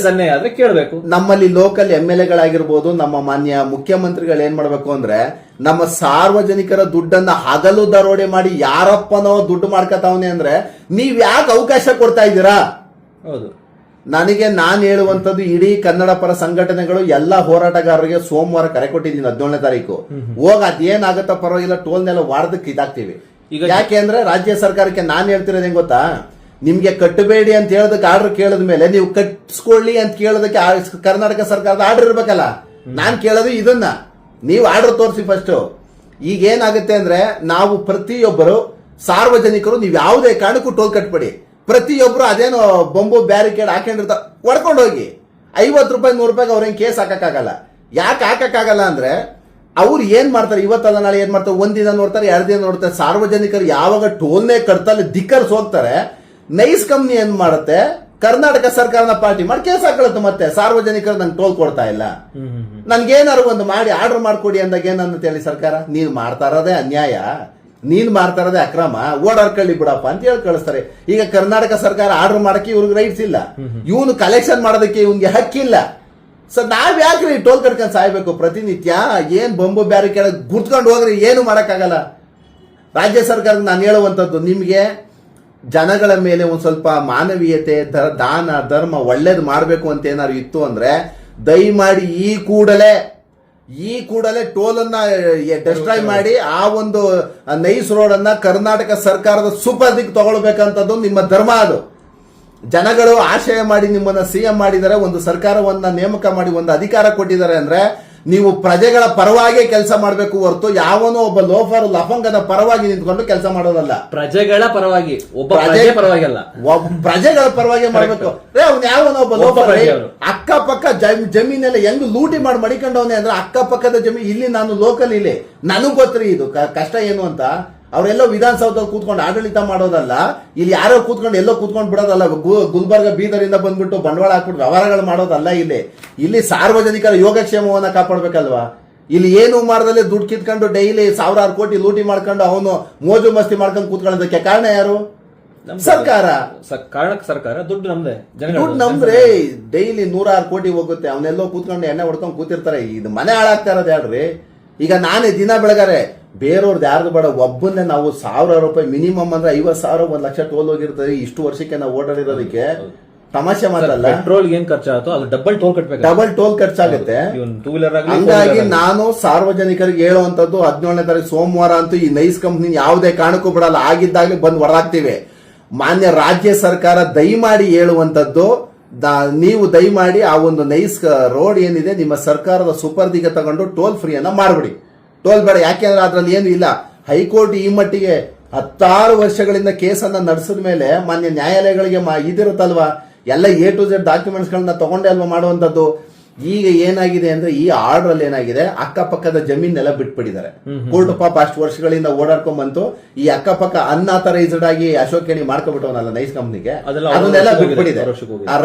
ಆದ್ರೆ ಕೇಳಬೇಕು. ನಮ್ಮಲ್ಲಿ ಲೋಕಲ್ MLA ಗಳಾಗಿರ್ಬೋದು, ನಮ್ಮ ಮಾನ್ಯ ಮುಖ್ಯಮಂತ್ರಿಗಳು ಏನ್ ಮಾಡ್ಬೇಕು ಅಂದ್ರೆ, ನಮ್ಮ ಸಾರ್ವಜನಿಕರ ದುಡ್ಡನ್ನ ಹಗಲು ದರೋಡೆ ಮಾಡಿ ಯಾರಪ್ಪನೋ ದುಡ್ಡು ಮಾಡ್ಕತಾವನೆ ಅಂದ್ರೆ ನೀವ್ ಯಾಕೆ ಅವಕಾಶ ಕೊಡ್ತಾ ಇದ್ದೀರಾ? ಹೌದು, ನನಗೆ ನಾನು ಹೇಳುವಂತದ್ದು, ಇಡೀ ಕನ್ನಡ ಪರ ಸಂಘಟನೆಗಳು ಎಲ್ಲಾ ಹೋರಾಟಗಾರರಿಗೆ ಸೋಮವಾರ ಕರೆ ಕೊಟ್ಟಿದ್ದೀನಿ, 17ನೇ ತಾರೀಕು. ಹೋಗ ಅದೇನಾಗತ್ತ ಪರವಾಗಿಲ್ಲ, ಟೋಲ್ನೆಲ್ಲ ವಾರದಕ್ಕೆ ಇದಾಗ್ತೀವಿ. ಯಾಕೆ ಅಂದ್ರೆ ರಾಜ್ಯ ಸರ್ಕಾರಕ್ಕೆ ನಾನು ಹೇಳ್ತಿರೋದು ಹೆಂಗ್ ಗೊತ್ತಾ, ನಿಮ್ಗೆ ಕಟ್ಟಬೇಡಿ ಅಂತ ಹೇಳೋದಕ್ಕೆ ಆರ್ಡರ್ ಕೇಳಿದ ಮೇಲೆ ನೀವು ಕಟ್ಸ್ಕೊಳ್ಳಿ ಅಂತ ಕೇಳೋದಕ್ಕೆ ಕರ್ನಾಟಕ ಸರ್ಕಾರದ ಆರ್ಡರ್ ಇರ್ಬೇಕಲ್ಲ. ನಾನ್ ಕೇಳೋದು ಇದನ್ನ, ನೀವು ಆರ್ಡರ್ ತೋರಿಸಿ ಫಸ್ಟ್. ಈಗ ಏನಾಗುತ್ತೆ ಅಂದ್ರೆ, ನಾವು ಪ್ರತಿಯೊಬ್ಬರು ಸಾರ್ವಜನಿಕರು ನೀವು ಯಾವುದೇ ಕಾರಣಕ್ಕೂ ಟೋಲ್ ಕಟ್ಬೇಡಿ. ಪ್ರತಿಯೊಬ್ರು ಅದೇನೋ ಬೊಂಬು ಬ್ಯಾರಿಕೇಡ್ ಹಾಕೊಂಡಿರ್ತಾರೆ, ಹೊಡ್ಕೊಂಡು ಹೋಗಿ 50 ರೂಪಾಯಿ 100 ರೂಪಾಯಿಗೆ ಅವ್ರೇನ್ ಕೇಸ್ ಹಾಕಕ್ಕಾಗಲ್ಲ. ಯಾಕೆ ಹಾಕಕ್ಕಾಗಲ್ಲ ಅಂದ್ರೆ, ಅವ್ರು ಏನ್ ಮಾಡ್ತಾರೆ, ಇವತ್ತಲ್ಲ ನಾಳೆ ಏನ್ ಮಾಡ್ತಾರೆ, ಒಂದಿನ ನೋಡ್ತಾರೆ, 2 ದಿನ ನೋಡ್ತಾರೆ. ಸಾರ್ವಜನಿಕರು ಯಾವಾಗ ಟೋಲ್ನೇ ಕಟ್ತಲ್ಲಿ ಧಿಕ್ಕರ್ಸ್ ಹೋಗ್ತಾರೆ, ನೈಸ್ ಕಂಪ್ನಿ ಏನ್ ಮಾಡುತ್ತೆ, ಕರ್ನಾಟಕ ಸರ್ಕಾರನ ಪಾರ್ಟಿ ಮಾಡಿ ಕೇಸ್ ಹಾಕೊಳ್ಳುತ್ತೆ. ಮತ್ತೆ ಸಾರ್ವಜನಿಕರು ನಂಗೆ ಟೋಲ್ ಕೊಡ್ತಾ ಇಲ್ಲ, ನನ್ಗೇನಾರು ಒಂದು ಮಾಡಿ ಆರ್ಡರ್ ಮಾಡ್ಕೊಡಿ ಅಂದಾಗ ಏನಂತ ಹೇಳಿ ಸರ್ಕಾರ, ನೀನ್ ಮಾಡ್ತಾ ಇರೋದೇ ಅನ್ಯಾಯ, ನೀನ್ ಮಾಡ್ತಾ ಇರೋದೇ ಅಕ್ರಮ, ಓಡಾಡ್ಕೊಳ್ಳಿ ಬಿಡಪ್ಪ ಅಂತ ಹೇಳಿ ಕಳಿಸ್ತಾರೆ. ಈಗ ಕರ್ನಾಟಕ ಸರ್ಕಾರ ಆರ್ಡರ್ ಮಾಡಕ್ಕೆ ಇವ್ರಿಗೆ ರೈಟ್ಸ್ ಇಲ್ಲ, ಇವನು ಕಲೆಕ್ಷನ್ ಮಾಡೋದಕ್ಕೆ ಇವನ್ಗೆ ಹಕ್ಕಿಲ್ಲ. ಸರ್, ನಾವ್ ಯಾಕ್ರಿ ಟೋಲ್ ಕಟ್ಕೊಂಡು ಸಾಯ್ಬೇಕು ಪ್ರತಿನಿತ್ಯ? ಏನ್ ಬೊಂಬು ಬ್ಯಾರಿಕೇಡ್ ಗುರ್ತ್ಕೊಂಡು ಹೋಗ್ರಿ, ಏನು ಮಾಡಕ್ಕಾಗಲ್ಲ. ರಾಜ್ಯ ಸರ್ಕಾರಕ್ಕೆ ನಾನು ಹೇಳುವಂತದ್ದು, ನಿಮ್ಗೆ ಜನಗಳ ಮೇಲೆ ಒಂದ್ ಸ್ವಲ್ಪ ಮಾನವೀಯತೆ, ದಾನ ಧರ್ಮ ಒಳ್ಳೇದು ಮಾಡ್ಬೇಕು ಅಂತ ಏನಾದ್ರು ಇತ್ತು ಅಂದ್ರೆ, ದಯಮಾಡಿ ಈ ಕೂಡಲೇ ಟೋಲ್ ಅನ್ನ ಡಿಸ್ಟ್ರಾಯ್ ಮಾಡಿ ಆ ಒಂದು ನೈಸ್ ರೋಡ್ ಅನ್ನ ಕರ್ನಾಟಕ ಸರ್ಕಾರದ ಸುಪರ್ದಿಗೆ ತಗೊಳ್ಬೇಕಂತದ್ದು ನಿಮ್ಮ ಧರ್ಮ. ಅದು ಜನಗಳು ಆಶಯ ಮಾಡಿ ನಿಮ್ಮನ್ನ CM ಮಾಡಿದ್ದಾರೆ, ಒಂದು ಸರ್ಕಾರವನ್ನ ನೇಮಕ ಮಾಡಿ ಒಂದು ಅಧಿಕಾರ ಕೊಟ್ಟಿದ್ದಾರೆ ಅಂದ್ರೆ ನೀವು ಪ್ರಜೆಗಳ ಪರವಾಗಿ ಕೆಲಸ ಮಾಡಬೇಕು ಹೊರತು ಯಾವನೋ ಒಬ್ಬ ಲೋಫರ್ ಲಫಂಗದ ಪರವಾಗಿ ನಿಂತ್ಕೊಂಡು ಕೆಲಸ ಮಾಡೋದಲ್ಲ. ಪ್ರಜೆಗಳ ಪರವಾಗಿ, ಒಬ್ಬ ಪ್ರಜೆ ಪರವಾಗಿ ಅಲ್ಲ, ಪ್ರಜೆಗಳ ಪರವಾಗಿ ಮಾಡಬೇಕು. ಅವ್ನು ಯಾವನೋ ಒಬ್ಬ ಲೋಫರ್ ಅಕ್ಕಪಕ್ಕ ಜಮೀನೆಲ್ಲ ಹೆಂಗ್ ಲೂಟಿ ಮಾಡಿ ಮಡಿಕೊಂಡವನೇ ಅಂದ್ರೆ, ಅಕ್ಕಪಕ್ಕದ ಜಮೀನು ಇಲ್ಲಿ ನಾನು ಲೋಕಲ್ ಇಲ್ಲಿ ನನಗ್ ಗೊತ್ತ್ರಿ ಇದು ಕಷ್ಟ ಏನು ಅಂತ. ಅವರೆಲ್ಲೋ ವಿಧಾನಸೌಧದಲ್ಲಿ ಕೂತ್ಕೊಂಡು ಆಡಳಿತ ಮಾಡೋದಲ್ಲ, ಇಲ್ಲಿ ಯಾರೋ ಕೂತ್ಕೊಂಡು ಎಲ್ಲೋ ಕೂತ್ಕೊಂಡು ಬಿಡೋದಲ್ಲ. ಗುಲ್ಬರ್ಗ ಬೀದರಿಂದ ಬಂದ್ಬಿಟ್ಟು ಬಂಡವಾಳ ಹಾಕ್ಬಿಟ್ಟು ವ್ಯವಹಾರಗಳು ಮಾಡೋದಲ್ಲ. ಇಲ್ಲಿ ಸಾರ್ವಜನಿಕರ ಯೋಗಕ್ಷೇಮವನ್ನ ಕಾಪಾಡ್ಬೇಕಲ್ವಾ? ಇಲ್ಲಿ ಏನು ಮಾಡದಲ್ಲೇ ದುಡ್ಡು ಕಿತ್ಕೊಂಡು ಡೈಲಿ 1000 ಕೋಟಿ ಲೂಟಿ ಮಾಡ್ಕೊಂಡು ಅವನು ಮೋಜು ಮಸ್ತಿ ಮಾಡ್ಕೊಂಡು ಕೂತ್ಕೊಳ್ಳೋದಕ್ಕೆ ಕಾರಣ ಯಾರು? ಸರ್ಕಾರ. ಸರ್ಕಾರ ದುಡ್ಡು ನಮ್ದೆ, ದುಡ್ಡು ನಮ್ದ್ರೆ ಡೈಲಿ 106 ಕೋಟಿ ಹೋಗುತ್ತೆ. ಅವನೆಲ್ಲೋ ಕೂತ್ಕೊಂಡು ಎಣ್ಣೆ ಹೊಡ್ಕೊಂಡು ಕೂತಿರ್ತಾರೆ. ಇದು ಮನೆ ಹಾಳಾಗ್ತಾ ಇರೋದು ಹೇಳ್ರಿ. ಈಗ ನಾನೇ ದಿನ ಬೆಳಗಾರೆ ಬೇರೆಯವ್ರದ್ದು ಯಾರ್ದು ಬೇಡ, ಒಬ್ಬನ್ನೇ ನಾವು 1000 ರೂಪಾಯಿ ಮಿನಿಮಮ್ ಅಂದ್ರೆ 50,000 1 ಲಕ್ಷ ಟೋಲ್ ಹೋಗಿರ್ತದೆ. ಇಷ್ಟು ವರ್ಷಕ್ಕೆ ನಾವು ಓಡಾಡಿರೋದಕ್ಕೆ ತಮಾಷೆ ಮಾತಲ್ಲ. ಪೆಟ್ರೋಲ್ ಏನ್ ಖರ್ಚಾಗುತ್ತೋ ಅದು ಡಬಲ್ ಟೋಲ್ ಕಟ್ಬೇಕು, ಡಬಲ್ ಟೋಲ್ ಖರ್ಚಾಗುತ್ತೆ. ಟೂ ವೀಲರ್ ಆಗಲಿ. ಹಂಗಾಗಿ ನಾನು ಸಾರ್ವಜನಿಕರಿಗೆ ಹೇಳುವಂತದ್ದು 17ನೇ ತಾರೀಕು ಸೋಮವಾರ ಅಂತೂ ಈ ನೈಸ್ ಕಂಪ್ನಿ ಯಾವುದೇ ಕಾರಣಕ್ಕೂ ಬಿಡಲ್ಲ, ಆಗಿದ್ದಾಗಲೇ ಬಂದು ಹೊರಹಾಕ್ತಿವಿ. ಮಾನ್ಯ ರಾಜ್ಯ ಸರ್ಕಾರ ದಯಮಾಡಿ ಹೇಳುವಂತದ್ದು, ನೀವು ದಯಮಾಡಿ ಆ ಒಂದು ನೈಸ್ ರೋಡ್ ಏನಿದೆ ನಿಮ್ಮ ಸರ್ಕಾರದ ಸುಪರ್ದಿಗೆ ತಗೊಂಡು ಟೋಲ್ ಫ್ರೀ ಅನ್ನ ಮಾಡ್ಬಿಡಿ. ಟೋಲ್ ಬೇಡ, ಯಾಕೆಂದ್ರೆ ಅದ್ರಲ್ಲಿ ಏನು ಇಲ್ಲ. ಹೈಕೋರ್ಟ್ ಈ ಮಟ್ಟಿಗೆ 16 ವರ್ಷಗಳಿಂದ ಕೇಸನ್ನ ನಡೆಸಿದ ಮೇಲೆ ಮಾನ್ಯ ನ್ಯಾಯಾಲಯಗಳಿಗೆ ಇದಿರುತ್ತಲ್ವಾ, ಎಲ್ಲ A to Z ಡಾಕ್ಯುಮೆಂಟ್ಸ್ ಗಳನ್ನ ತಗೊಂಡೇ ಅಲ್ವಾ ಮಾಡುವಂತದ್ದು. ಈಗ ಏನಾಗಿದೆ ಅಂದ್ರೆ ಈ ಆರ್ಡರ್ ಅಲ್ಲಿ ಏನಾಗಿದೆ, ಅಕ್ಕಪಕ್ಕದ ಜಮೀನೆಲ್ಲ ಬಿಟ್ಬಿಟ್ಟಿದ್ದಾರೆ. ಕೋರ್ಟ್ ಪಾಪ ಅಷ್ಟು ವರ್ಷಗಳಿಂದ ಓಡಾಡ್ಕೊಂಡ್ ಬಂತು, ಈ ಅಕ್ಕಪಕ್ಕ ಅನ್ಆಥರೈಸ್ಡ್ ಆಗಿ ಅಶೋಕ್ ಕೇಣಿ ಮಾಡ್ಕೊಬಿಟ್ಟವನಲ್ಲ ನೈಸ್ ಕಂಪ್ನಿಗೆ, ಅದನ್ನೆಲ್ಲ ಬಿಟ್ಬಿಟ್ಟಿದೆ. ಆ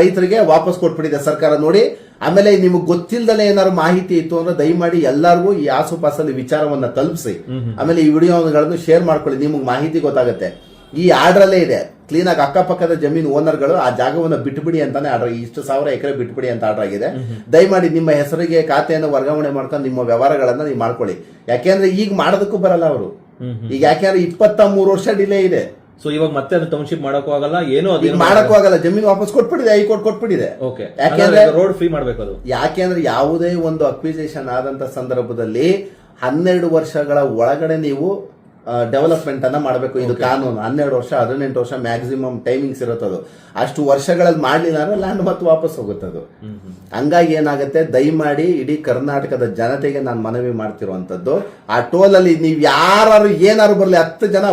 ರೈತರಿಗೆ ವಾಪಸ್ ಕೊಟ್ಬಿಟ್ಟಿದೆ ಸರ್ಕಾರ. ನೋಡಿ, ಆಮೇಲೆ ನಿಮಗೆ ಗೊತ್ತಿಲ್ಲದಲ್ಲೇ ಏನಾದ್ರು ಮಾಹಿತಿ ಇತ್ತು ಅಂದ್ರೆ ದಯಮಾಡಿ ಎಲ್ಲರಿಗೂ ಈ ಆಸುಪಾಸಲ್ಲಿ ವಿಚಾರವನ್ನ ತಲುಪಿಸಿ. ಆಮೇಲೆ ಈ ವಿಡಿಯೋಗಳನ್ನು ಶೇರ್ ಮಾಡ್ಕೊಳ್ಳಿ, ನಿಮಗೆ ಮಾಹಿತಿ ಗೊತ್ತಾಗುತ್ತೆ. ಈ ಆರ್ಡರ್ ಅಲ್ಲೇ ಇದೆ ಕ್ಲೀನ್ ಆಗಿ ಅಕ್ಕಪಕ್ಕದ ಜಮೀನು ಓನರ್ಗಳು ಆ ಜಾಗವನ್ನು ಬಿಟ್ಬಿಡಿ ಅಂತಾನೆ ಆರ್ಡರ್, ಇಷ್ಟು 1000 ಎಕರೆ ಬಿಟ್ಬಿಡಿ ಅಂತ ಆರ್ಡರ್ ಆಗಿದೆ. ದಯಮಾಡಿ ನಿಮ್ಮ ಹೆಸರಿಗೆ ಖಾತೆಯನ್ನು ವರ್ಗಾವಣೆ ಮಾಡ್ಕೊಂಡು ನಿಮ್ಮ ವ್ಯವಹಾರಗಳನ್ನ ನೀವು ಮಾಡ್ಕೊಳ್ಳಿ. ಯಾಕೆಂದ್ರೆ ಈಗ ಮಾಡೋದಕ್ಕೂ ಬರಲ್ಲ ಅವರು. ಈಗ ಯಾಕೆಂದ್ರೆ 23 ವರ್ಷ ಡಿಲೇ ಇದೆ. ಸೊ ಇವಾಗ ಮತ್ತೆ ಅದು ಟೌನ್ಶಿಪ್ ಮಾಡಕ್ಕೂ ಆಗಲ್ಲ, ಏನೋ ಮಾಡಕ್ಕೂ ಆಗಲ್ಲ. ಜಮೀನು ವಾಪಸ್ ಕೊಟ್ಬಿಟ್ಟಿದೆ, ಹೈಕೋರ್ಟ್ ಕೊಟ್ಬಿಟ್ಟಿದೆ. ಯಾಕೆಂದ್ರೆ ರೋಡ್ ಫ್ರೀ ಮಾಡ್ಬೇಕು ಅದು. ಯಾಕೆಂದ್ರೆ ಯಾವುದೇ ಒಂದು ಅಕ್ವಿಸೇಷನ್ ಆದಂತ ಸಂದರ್ಭದಲ್ಲಿ 12 ವರ್ಷಗಳ ಒಳಗಡೆ ನೀವು ಡೆವಲಪ್ಮೆಂಟ್ ಅನ್ನ ಮಾಡಬೇಕು. ಇದು ಕಾನೂನು. 12 ವರ್ಷ 18 ವರ್ಷ ಮ್ಯಾಕ್ಸಿಮಮ್ ಟೈಮಿಂಗ್ಸ್ ಇರುತ್ತದು. ಅಷ್ಟು ವರ್ಷಗಳಲ್ಲಿ ಮಾಡ್ಲಿಲ್ಲ ಅಂದ್ರೆ ಲ್ಯಾಂಡ್ ಮತ್ತೆ ವಾಪಸ್ ಹೋಗುತ್ತದು. ಹಂಗಾಗಿ ಏನಾಗುತ್ತೆ, ದಯಮಾಡಿ ಇಡೀ ಕರ್ನಾಟಕದ ಜನತೆಗೆ ನಾನು ಮನವಿ ಮಾಡ್ತಿರುವಂತದ್ದು, ಆ ಟೋಲ್ ಅಲ್ಲಿ ನೀವ್ ಯಾರು ಏನಾರು ಬರ್ಲಿ 10 ಜನ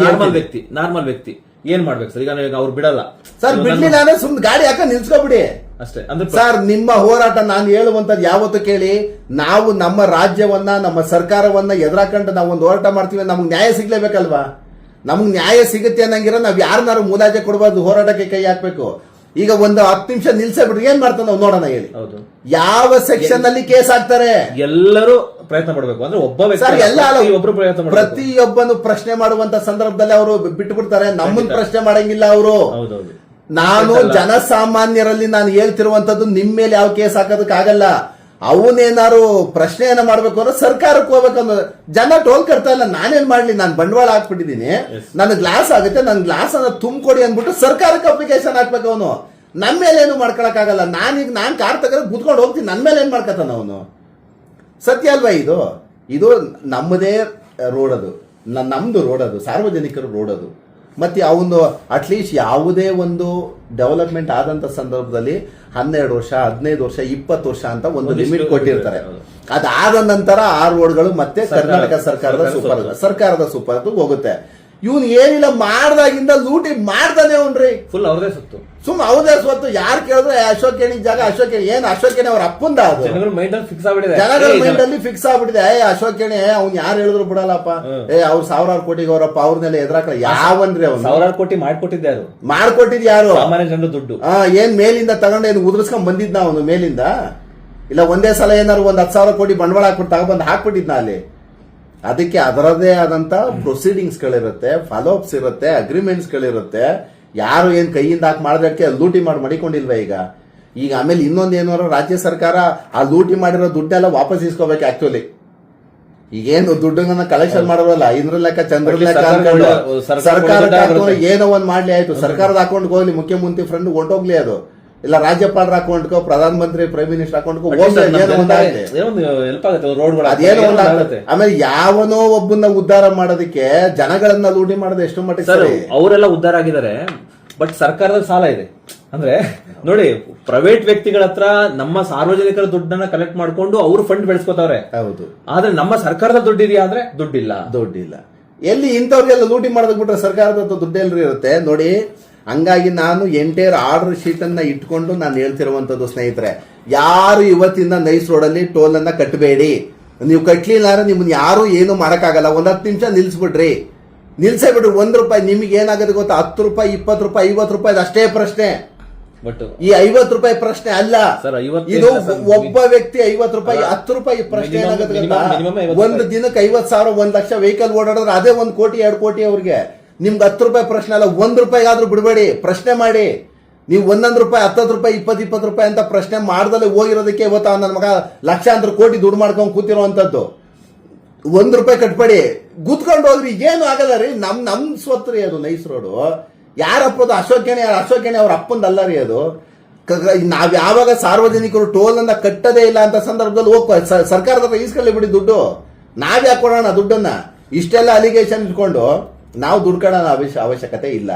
ನಾರ್ಮಲ್ ವ್ಯಕ್ತಿ ಏನ್ ಮಾಡ್ಬೇಕು ಸರ್? ಈಗ ಅವ್ರು ಬಿಡಲ್ಲ ಸರ್, ಬಿಡ್ಲಿಲ್ಲ ಅಂದ್ರೆ ಸುಮ್ನೆ ಗಾಡಿ ಹಾಕ ನಿಲ್ಸ್ಕೊಬಿಡಿ ಅಷ್ಟೇ. ಅಂದ್ರೆ ಸರ್, ನಿಮ್ಮ ಹೋರಾಟ ನಾನು ಹೇಳುವಂತದ್ದು ಯಾವತ್ತು ಕೇಳಿ, ನಾವು ನಮ್ಮ ರಾಜ್ಯವನ್ನ ನಮ್ಮ ಸರ್ಕಾರವನ್ನ ಎದುರಾಕೊಂಡು ನಾವು ಒಂದು ಹೋರಾಟ ಮಾಡ್ತೀವಿ, ನಮ್ಗೆ ನ್ಯಾಯ ಸಿಗ್ಲೇಬೇಕಲ್ವಾ? ನಮ್ಗೆ ನ್ಯಾಯ ಸಿಗುತ್ತೆ ಅನ್ನಂಗಿರೋ ನಾವ್ ಯಾರನ್ನಾರು ಮುಲಾಜೆ ಕೊಡಬಾರ್ದು, ಹೋರಾಟಕ್ಕೆ ಕೈ ಹಾಕ್ಬೇಕು. ಈಗ ಒಂದು 10 ನಿಮಿಷ ನಿಲ್ಸೇ ಬಿಟ್ರೆ ಏನ್ ಮಾಡ್ತಾರೆ ನಾವು ನೋಡೋಣ ಹೇಳಿ. ಯಾವ ಸೆಕ್ಷನ್ ಅಲ್ಲಿ ಕೇಸ್ ಹಾಕ್ತಾರೆ? ಎಲ್ಲರೂ ಪ್ರಯತ್ನ ಮಾಡಬೇಕು. ಅಂದ್ರೆ ಒಬ್ಬ ಪ್ರತಿಯೊಬ್ಬನು ಪ್ರಶ್ನೆ ಮಾಡುವಂತ ಸಂದರ್ಭದಲ್ಲಿ ಅವರು ಬಿಟ್ಟು ಬಿಡ್ತಾರೆ, ನಮ್ಮನ್ನ ಪ್ರಶ್ನೆ ಮಾಡಂಗಿಲ್ಲ ಅವರು. ನಾನು ಜನಸಾಮಾನ್ಯರಲ್ಲಿ ನಾನು ಹೇಳ್ತಿರುವಂತದ್ದು, ನಿಮ್ ಮೇಲೆ ಯಾವ ಕೇಸ್ ಹಾಕೋದಕ್ಕಾಗಲ್ಲ. ಅವನೇನಾರು ಪ್ರಶ್ನೆಯನ್ನ ಮಾಡ್ಬೇಕು ಅಂದ್ರೆ ಸರ್ಕಾರಕ್ಕೆ ಹೋಗ್ಬೇಕಂದ್ರೆ ಜನ ಟೋಲ್ ಕಟ್ತಾ ಇಲ್ಲ, ನಾನೇನ್ ಮಾಡ್ಲಿ? ನಾನು ಬಂಡವಾಳ ಹಾಕ್ಬಿಟ್ಟಿದೀನಿ, ನನ್ನ ಗ್ಲಾಸ್ ಆಗುತ್ತೆ, ನನ್ನ ಗ್ಲಾಸ್ ಅನ್ನ ತುಂಬಿಕೊಡಿ ಅಂದ್ಬಿಟ್ಟು ಸರ್ಕಾರಕ್ಕೆ ಅಪ್ಲಿಕೇಶನ್ ಹಾಕ್ಬೇಕು. ಅವನು ನಮ್ಮ ಮೇಲೆ ಏನು ಮಾಡ್ಕೊಳಕ್ಕಾಗಲ್ಲ. ನಾನ್ ಕಾರ್ ತಗೊಂಡು ಕುತ್ಕೊಂಡು ಹೋಗ್ತೀನಿ, ನನ್ನ ಮೇಲೆ ಏನ್ ಮಾಡ್ಕತಾನ ಅವನು? ಸತ್ಯ ಅಲ್ವಾ? ಇದು ನಮ್ಮದೇ ರೋಡ್, ಅದು ನಮ್ದು ರೋಡ್, ಅದು ಸಾರ್ವಜನಿಕರ ರೋಡ್ ಅದು. ಮತ್ತೆ ಅವನು ಅಟ್ಲೀಸ್ಟ್ ಯಾವುದೇ ಒಂದು ಡೆವಲಪ್ಮೆಂಟ್ ಆದಂತ ಸಂದರ್ಭದಲ್ಲಿ 12 ವರ್ಷ 15 ವರ್ಷ 20 ವರ್ಷ ಅಂತ ಒಂದು ಲಿಮಿಟ್ ಕೊಟ್ಟಿರ್ತಾರೆ. ಅದಾದ ನಂತರ ಆ ರೋಡ್ಗಳು ಮತ್ತೆ ಕರ್ನಾಟಕ ಸರ್ಕಾರದ ಸುಪರ್ದು ಹೋಗುತ್ತೆ. ಇವನು ಏನಿಲ್ಲ ಮಾಡ್ದಾಗಿಂದ ಲೂಟಿ ಮಾಡ್ತಾನೆ ಅವ್ನ್ರಿ. ಫುಲ್ ಅವ್ರದೇ ಸೊತ್ತು, ಸುಮ್ ಅವ್ರದೇ ಸ್ವತ್ತು. ಯಾರು ಕೇಳಿದ್ರೆ ಅಶೋಕ್ ಕೇಣಿ ಜಾಗ, ಅಶೋಕ್ ಕೇಣಿ ಏನ್ ಅಶೋಕ್ ಕೇಣಿ ಅವ್ರ ಅಪ್ಪಂದ, ಅದು ಜನಗಳ ಮೈಂಡ್ ಅಲ್ಲಿ ಫಿಕ್ಸ್ ಆಗ್ಬಿಟ್ಟಿದೆ. ಅಶೋಕ್ ಕೇಣಿ ಅವ್ನ್ ಯಾರು ಹೇಳಿದ್ರು ಬಿಡಲ್ಲಪ್ಪ, ಅವ್ರು 1000 ಕೋಟಿಗೆ ಅವರಪ್ಪ, ಅವ್ರನ್ನೆಲ್ಲ ಎದುರಾಕ ಯಾವನ್ರಿ? ಅವ್ನು 1000 ಕೋಟಿ ಮಾಡ್ಕೊಟ್ಟಿದ್ದೆ, ಮಾಡ್ಕೊಟ್ಟಿದ್ ಯಾರು? ಸಾಮಾನ್ಯ ಜನರು ದುಡ್ಡು. ಏನ್ ಮೇಲಿಂದ ತಗೊಂಡು ಏನು ಉದುರಿಸ್ಕೊಂಡ್ ಬಂದಿದ್ನ ಅವನು ಮೇಲಿಂದ? ಇಲ್ಲ ಒಂದೇ ಸಲ ಏನಾರು ಒಂದ್ 10,000 ಕೋಟಿ ಬಂಡವಾಳ ಹಾಕ್ಬಿಟ್ಟು ತಗೊಂಡ್ಬಂದು ಹಾಕ್ಬಿಟ್ಟಿದ್ನ ಅಲ್ಲಿ. ಅದಕ್ಕೆ ಅದರದೇ ಆದಂತ ಪ್ರೊಸೀಡಿಂಗ್ಸ್ ಗಳಿರುತ್ತೆ, ಫಾಲೋ ಅಪ್ಸ್ ಇರುತ್ತೆ, ಅಗ್ರಿಮೆಂಟ್ಸ್ ಗಳಿರುತ್ತೆ. ಯಾರು ಏನ್ ಕೈಯಿಂದ ಹಾಕಿ ಮಾಡೋದಕ್ಕೆ ಲೂಟಿ ಮಾಡಿ ಮಡಿಕೊಂಡಿಲ್ವ ಈಗ ಆಮೇಲೆ ಇನ್ನೊಂದು ಏನಾರು ರಾಜ್ಯ ಸರ್ಕಾರ ಆ ಲೂಟಿ ಮಾಡಿರೋ ದುಡ್ಡೆಲ್ಲ ವಾಪಸ್ ಇಸ್ಕೋಬೇಕು. ಆಕ್ಚುಲಿ ಈಗೇನು ದುಡ್ಡನ್ನ ಕಲೆಕ್ಷನ್ ಮಾಡೋರಲ್ಲ, ಇಂದ್ರ ಲೆಕ್ಕ ಚಂದ್ರ ಲೆಕ್ಕ ಅನ್ಕೊಂಡು ಸರ್ಕಾರ ಏನೋ ಒಂದ್ ಮಾಡ್ಲಿ, ಆಯ್ತು ಸರ್ಕಾರದ ಅಕೌಂಟ್ಗೆ ಹೋಗ್ಲಿ, ಮುಖ್ಯಮಂತ್ರಿ ಫ್ರೆಂಡ್ ಹೊಂಟೋಗ್ಲಿ, ಅದು ಇಲ್ಲ ರಾಜ್ಯಪಾಲರ ಅಕೌಂಟ್ಗೋ ಪ್ರಧಾನ ಮಂತ್ರಿ ಪ್ರೈಮ್ ಮಿನಿಸ್ಟರ್ ಅಕೌಂಟ್ಗೋ ಅದೇನೋ ಒಂದಾಗುತ್ತೆ. ಆಮೇಲೆ ಯಾವನೋ ಒಬ್ಬನ್ನ ಉದ್ಧಾರ ಮಾಡೋದಕ್ಕೆ ಜನಗಳನ್ನ ಲೂಟಿ ಮಾಡೋದು ಎಷ್ಟು ಮಟ್ಟಿಗೆ? ಅವರೆಲ್ಲ ಉದ್ಧಾರ ಆಗಿದ್ದಾರೆ, ಬಟ್ ಸರ್ಕಾರದ ಸಾಲ ಇದೆ. ಅಂದ್ರೆ ನೋಡಿ, ಪ್ರೈವೇಟ್ ವ್ಯಕ್ತಿಗಳ ಹತ್ರ ನಮ್ಮ ಸಾರ್ವಜನಿಕರ ದುಡ್ಡನ್ನ ಕಲೆಕ್ಟ್ ಮಾಡ್ಕೊಂಡು ಅವರು ಫಂಡ್ ಬೆಳೆಸ್ಕೋತಾವ್ರೆ. ಹೌದು. ಆದ್ರೆ ನಮ್ಮ ಸರ್ಕಾರದ ದುಡ್ಡಿದೆಯಾ ಅಂದ್ರೆ ದುಡ್ಡಿಲ್ಲ. ಎಲ್ಲಿ ಇಂಥವ್ರಿಗೆಲ್ಲ ಲೂಟಿ ಮಾಡೋದಕ್ಕೆ ಬಿಟ್ರೆ ಸರ್ಕಾರದ ದುಡ್ಡು ಎಲ್ರಿ ಇರುತ್ತೆ ನೋಡಿ. ಹಂಗಾಗಿ ನಾನು ಎಂಟೈರ್ ಆರ್ಡರ್ ಶೀಟ್ ಅನ್ನ ಇಟ್ಕೊಂಡು ನಾನು ಹೇಳ್ತಿರುವಂತದ್ದು, ಸ್ನೇಹಿತರೆ, ಯಾರು ಇವತ್ತಿಂದ ನೈಸ್ ರೋಡ್ ಅಲ್ಲಿ ಟೋಲ್ ಅನ್ನ ಕಟ್ಟಬೇಡಿ. ನೀವು ಕಟ್ಲಿಲ್ಲ ಅಂದ್ರೆ ನಿಮ್ಮನ್ನ ಯಾರು ಏನು ಮಾಡಕ್ಕಾಗಲ್ಲ. 10 ನಿಮಿಷ ನಿಲ್ಸ್ಬಿಡ್ರಿ, ನಿಲ್ಸೇ ಬಿಡ್ರಿ. ₹1 ನಿಮ್ಗೆ ಏನಾಗುತ್ತೆ ಗೊತ್ತಾ? 10 ರೂಪಾಯಿ 20 ರೂಪಾಯಿ 50 ರೂಪಾಯಿ ಅಷ್ಟೇ ಪ್ರಶ್ನೆ. ಈ 50 ರೂಪಾಯಿ ಪ್ರಶ್ನೆ ಅಲ್ಲ, ಇದು ಒಬ್ಬ ವ್ಯಕ್ತಿ 50 ರೂಪಾಯಿ 10 ರೂಪಾಯಿ ಪ್ರಶ್ನೆ. ಏನಾಗುತ್ತೆ ಗೊತ್ತಾ? ಒಂದು ದಿನಕ್ಕೆ 50,000 1 ಲಕ್ಷ ವೆಹಿಕಲ್ ಓಡಾಡಿದ್ರೆ ಅದೇ 1 ಕೋಟಿ 2 ಕೋಟಿ ಅವ್ರಿಗೆ. ನಿಮ್ಗೆ 10 ರೂಪಾಯಿ ಪ್ರಶ್ನೆ ಅಲ್ಲ, ₹1 ಆದ್ರೂ ಬಿಡಬೇಡಿ, ಪ್ರಶ್ನೆ ಮಾಡಿ. ನೀವು 1 ರೂಪಾಯಿ 10 ರೂಪಾಯಿ 20 ರೂಪಾಯಿ ಅಂತ ಪ್ರಶ್ನೆ ಮಾಡ್ದಲ್ಲೇ ಹೋಗಿರೋದಕ್ಕೆ ಇವತ್ತು ನನ್ನ ಮಗ ಲಕ್ಷಾಂತರ ಕೋಟಿ ದುಡ್ಡು ಮಾಡ್ಕೊಂಡು ಕೂತಿರುವಂತದ್ದು. ₹1 ಕಟ್ಬೇಡಿ, ಗುತ್ಕೊಂಡು ಹೋಗ್ರಿ, ಏನು ಆಗಲ್ಲ ರೀ. ನಮ್ ಸ್ವತ್ತು ರೀ ಅದು ನೈಸ್ ರೋಡು. ಯಾರಪ್ಪದು ಅಶೋಕೇಣಿ ಅವ್ರ ಅಪ್ಪಂದಲ್ಲ ರೀ ಅದು. ನಾವ್ ಯಾವಾಗ ಸಾರ್ವಜನಿಕರು ಟೋಲ್ ಅನ್ನ ಕಟ್ಟದೇ ಇಲ್ಲ ಅಂತ ಸಂದರ್ಭದಲ್ಲಿ ಹೋಗ್ ಸರ್ಕಾರದ ಹತ್ರ ಈಸ್ಕೊಳ್ಳಿ ಬಿಡಿ ದುಡ್ಡು, ನಾವ್ ಯಾಕೆ ಕೊಡೋಣ ದುಡ್ಡನ್ನ? ಇಷ್ಟೆಲ್ಲ ಅಲಿಗೇಷನ್ ಇಟ್ಕೊಂಡು ನಾವು ದುಡ್ಡು ಕೊಡೋಣ ಅವಶ್ಯಕತೆ ಇಲ್ಲ.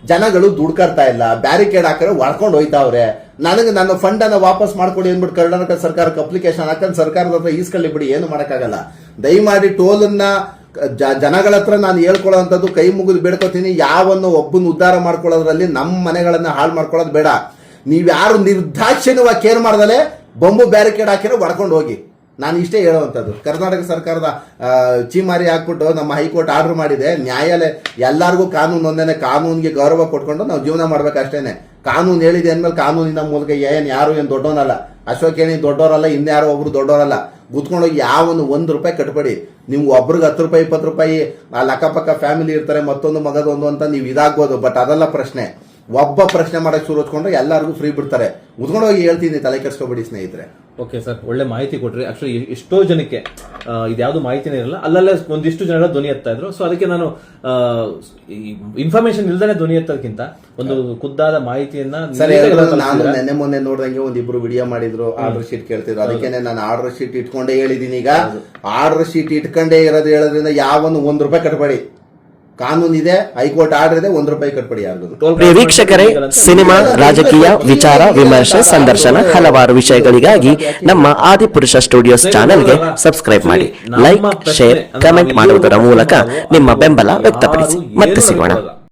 ಜನಗಳು ದುಡ್ಡು ಕಟ್ತಾ ಇಲ್ಲ, ಬ್ಯಾರಿಕೇಡ್ ಹಾಕಿದ್ರೆ ಹೊಡ್ಕೊಂಡು ಹೋಯ್ತಾವ್ರೆ. ನನಗೆ ನನ್ನ ಫಂಡ್ ಅನ್ನ ವಾಪಸ್ ಮಾಡ್ಕೊಡಿ ಅಂದ್ಬಿಟ್ಟು ಕರ್ನಾಟಕ ಸರ್ಕಾರಕ್ಕೆ ಅಪ್ಲಿಕೇಶನ್ ಹಾಕೊಂಡು ಸರ್ಕಾರದ ಹತ್ರ ಈಸ್ಕೊಳ್ಳಿ ಬಿಡಿ, ಏನು ಮಾಡಕ್ಕಾಗಲ್ಲ. ದಯಮಾಡಿ ಟೋಲನ್ನ ಜನಗಳ ಹತ್ರ ನಾನು ಹೇಳ್ಕೊಳ್ಳೋವಂಥದ್ದು ಕೈ ಮುಗಿದು ಬೇಡ್ಕೋತೀನಿ. ಯಾವನ್ನು ಒಬ್ಬನ ಉದ್ಧಾರ ಮಾಡ್ಕೊಳ್ಳೋದ್ರಲ್ಲಿ ನಮ್ಮ ಮನೆಗಳನ್ನ ಹಾಳು ಮಾಡ್ಕೊಳ್ಳೋದು ಬೇಡ. ನೀವ್ಯಾರು ನಿರ್ದಾಕ್ಷಿಣ್ಯವಾಗಿ ಕೇರ್ ಮಾಡ್ದಲೆ ಬೊಂಬು ಬ್ಯಾರಿಕೇಡ್ ಹಾಕಿರೋ ಹೊಡ್ಕೊಂಡು ಹೋಗಿ. ನಾನು ಇಷ್ಟೇ ಹೇಳುವಂಥದ್ದು. ಕರ್ನಾಟಕ ಸರ್ಕಾರದ ಚೀಮಾರಿ ಹಾಕ್ಬಿಟ್ಟು ನಮ್ಮ ಹೈಕೋರ್ಟ್ ಆರ್ಡರ್ ಮಾಡಿದೆ. ನ್ಯಾಯಾಲಯ ಎಲ್ಲರಿಗೂ ಕಾನೂನು ಒಂದೇನೆ, ಕಾನೂನಿಗೆ ಗೌರವ ಕೊಟ್ಕೊಂಡು ನಾವು ಜೀವನ ಮಾಡ್ಬೇಕಷ್ಟೇನೆ. ಕಾನೂನು ಹೇಳಿದೆ ಅಂದ್ಮೇಲೆ ಕಾನೂನಿನ ಮೂಲಕ ಯಾರು ಏನು ದೊಡ್ಡವನಲ್ಲ, ಅಶೋಕೇಣಿ ದೊಡ್ಡವರಲ್ಲ, ಇನ್ಯಾರೋ ಒಬ್ರು ದೊಡ್ಡವರಲ್ಲ. ಗುತ್ಕೊಂಡೋಗಿ ಯಾವನು ₹1 ಕಟ್ಬೇಡಿ. ನಿಮ್ಗೆ ಒಬ್ರಿಗೆ ₹10 ₹20 ಅಲ್ಲಿ ಅಕ್ಕಪಕ್ಕ ಫ್ಯಾಮಿಲಿ ಇರ್ತಾರೆ, ಮತ್ತೊಂದು ಮಗದೊಂದು ಅಂತ ನೀವು ಇದಾಗ್ಬೋದು. ಬಟ್ ಅದೆಲ್ಲ ಪ್ರಶ್ನೆ. ಒಬ್ಬ ಪ್ರಶ್ನೆ ಮಾಡಕ್ ಶುರು ಹಚ್ಕೊಂಡ್ರೆ ಎಲ್ಲರಿಗೂ ಫ್ರೀ ಬಿಡ್ತಾರೆ. ಉದ್ಕೊಂಡೋಗಿ ಹೇಳ್ತೀನಿ, ತಲೆ ಕೆಡ್ಸ್ಕೊಬೇಡಿ ಸ್ನೇಹಿತರೆ. ಓಕೆ ಸರ್, ಒಳ್ಳೆ ಮಾಹಿತಿ ಕೊಟ್ರಿ. ಆಕ್ಚುಲಿ ಎಷ್ಟೋ ಜನಕ್ಕೆ ಇದ್ಯಾವುದು ಮಾಹಿತಿನೇ ಇರಲ್ಲ, ಅಲ್ಲಲ್ಲೇ ಒಂದಿಷ್ಟು ಜನರ ಧ್ವನಿ ಎತ್ತಾ ಇದ್ರು. ಸೊ ಅದಕ್ಕೆ ನಾನು ಇನ್ಫಾರ್ಮೇಶನ್ ಇಲ್ದೇ ಧ್ವನಿ ಎತ್ತೋದಕ್ಕಿಂತ ಒಂದು ಖುದ್ದಾದ ಮಾಹಿತಿಯನ್ನ ನಾನು ನೆನ್ನೆ ಮೊನ್ನೆ ನೋಡ್ದಂಗೆ ಒಂದಿಬ್ರು ವಿಡಿಯೋ ಮಾಡಿದ್ರು, ಆರ್ಡರ್ ಶೀಟ್ ಕೇಳ್ತಿದ್ರು. ಅದಕ್ಕೆ ನಾನು ಆರ್ಡರ್ ಶೀಟ್ ಇಟ್ಕೊಂಡೇ ಹೇಳಿದೀನಿ. ಈಗ ಆರ್ಡರ್ ಶೀಟ್ ಇಟ್ಕೊಂಡೇ ಇರೋದು ಹೇಳೋದ್ರಿಂದ ಯಾವನು ₹1 ಕಟ್ಬೇಡಿ. ಕಾನೂನಿದೆ, ಹೈಕೋರ್ಟ್ ಆರ್ಡರ್ ಇದೆ, ₹1 ಕಟ್ಬೇಡಿ ಯಾರ್ದು. ವೀಕ್ಷಕರೇ, ಸಿನಿಮಾ, ರಾಜಕೀಯ, ವಿಚಾರ ವಿಮರ್ಶೆ, ಸಂದರ್ಶನ, ಹಲವಾರು ವಿಷಯಗಳಿಗಾಗಿ ನಮ್ಮ ಆದಿಪುರುಷ ಸ್ಟುಡಿಯೋಸ್ ಚಾನೆಲ್ಗೆ ಸಬ್ಸ್ಕ್ರೈಬ್ ಮಾಡಿ. ಲೈಕ್, ಶೇರ್, ಕಮೆಂಟ್ ಮಾಡುವುದರ ಮೂಲಕ ನಿಮ್ಮ ಬೆಂಬಲ ವ್ಯಕ್ತಪಡಿಸಿ. ಮತ್ತೆ ಸಿಗೋಣ.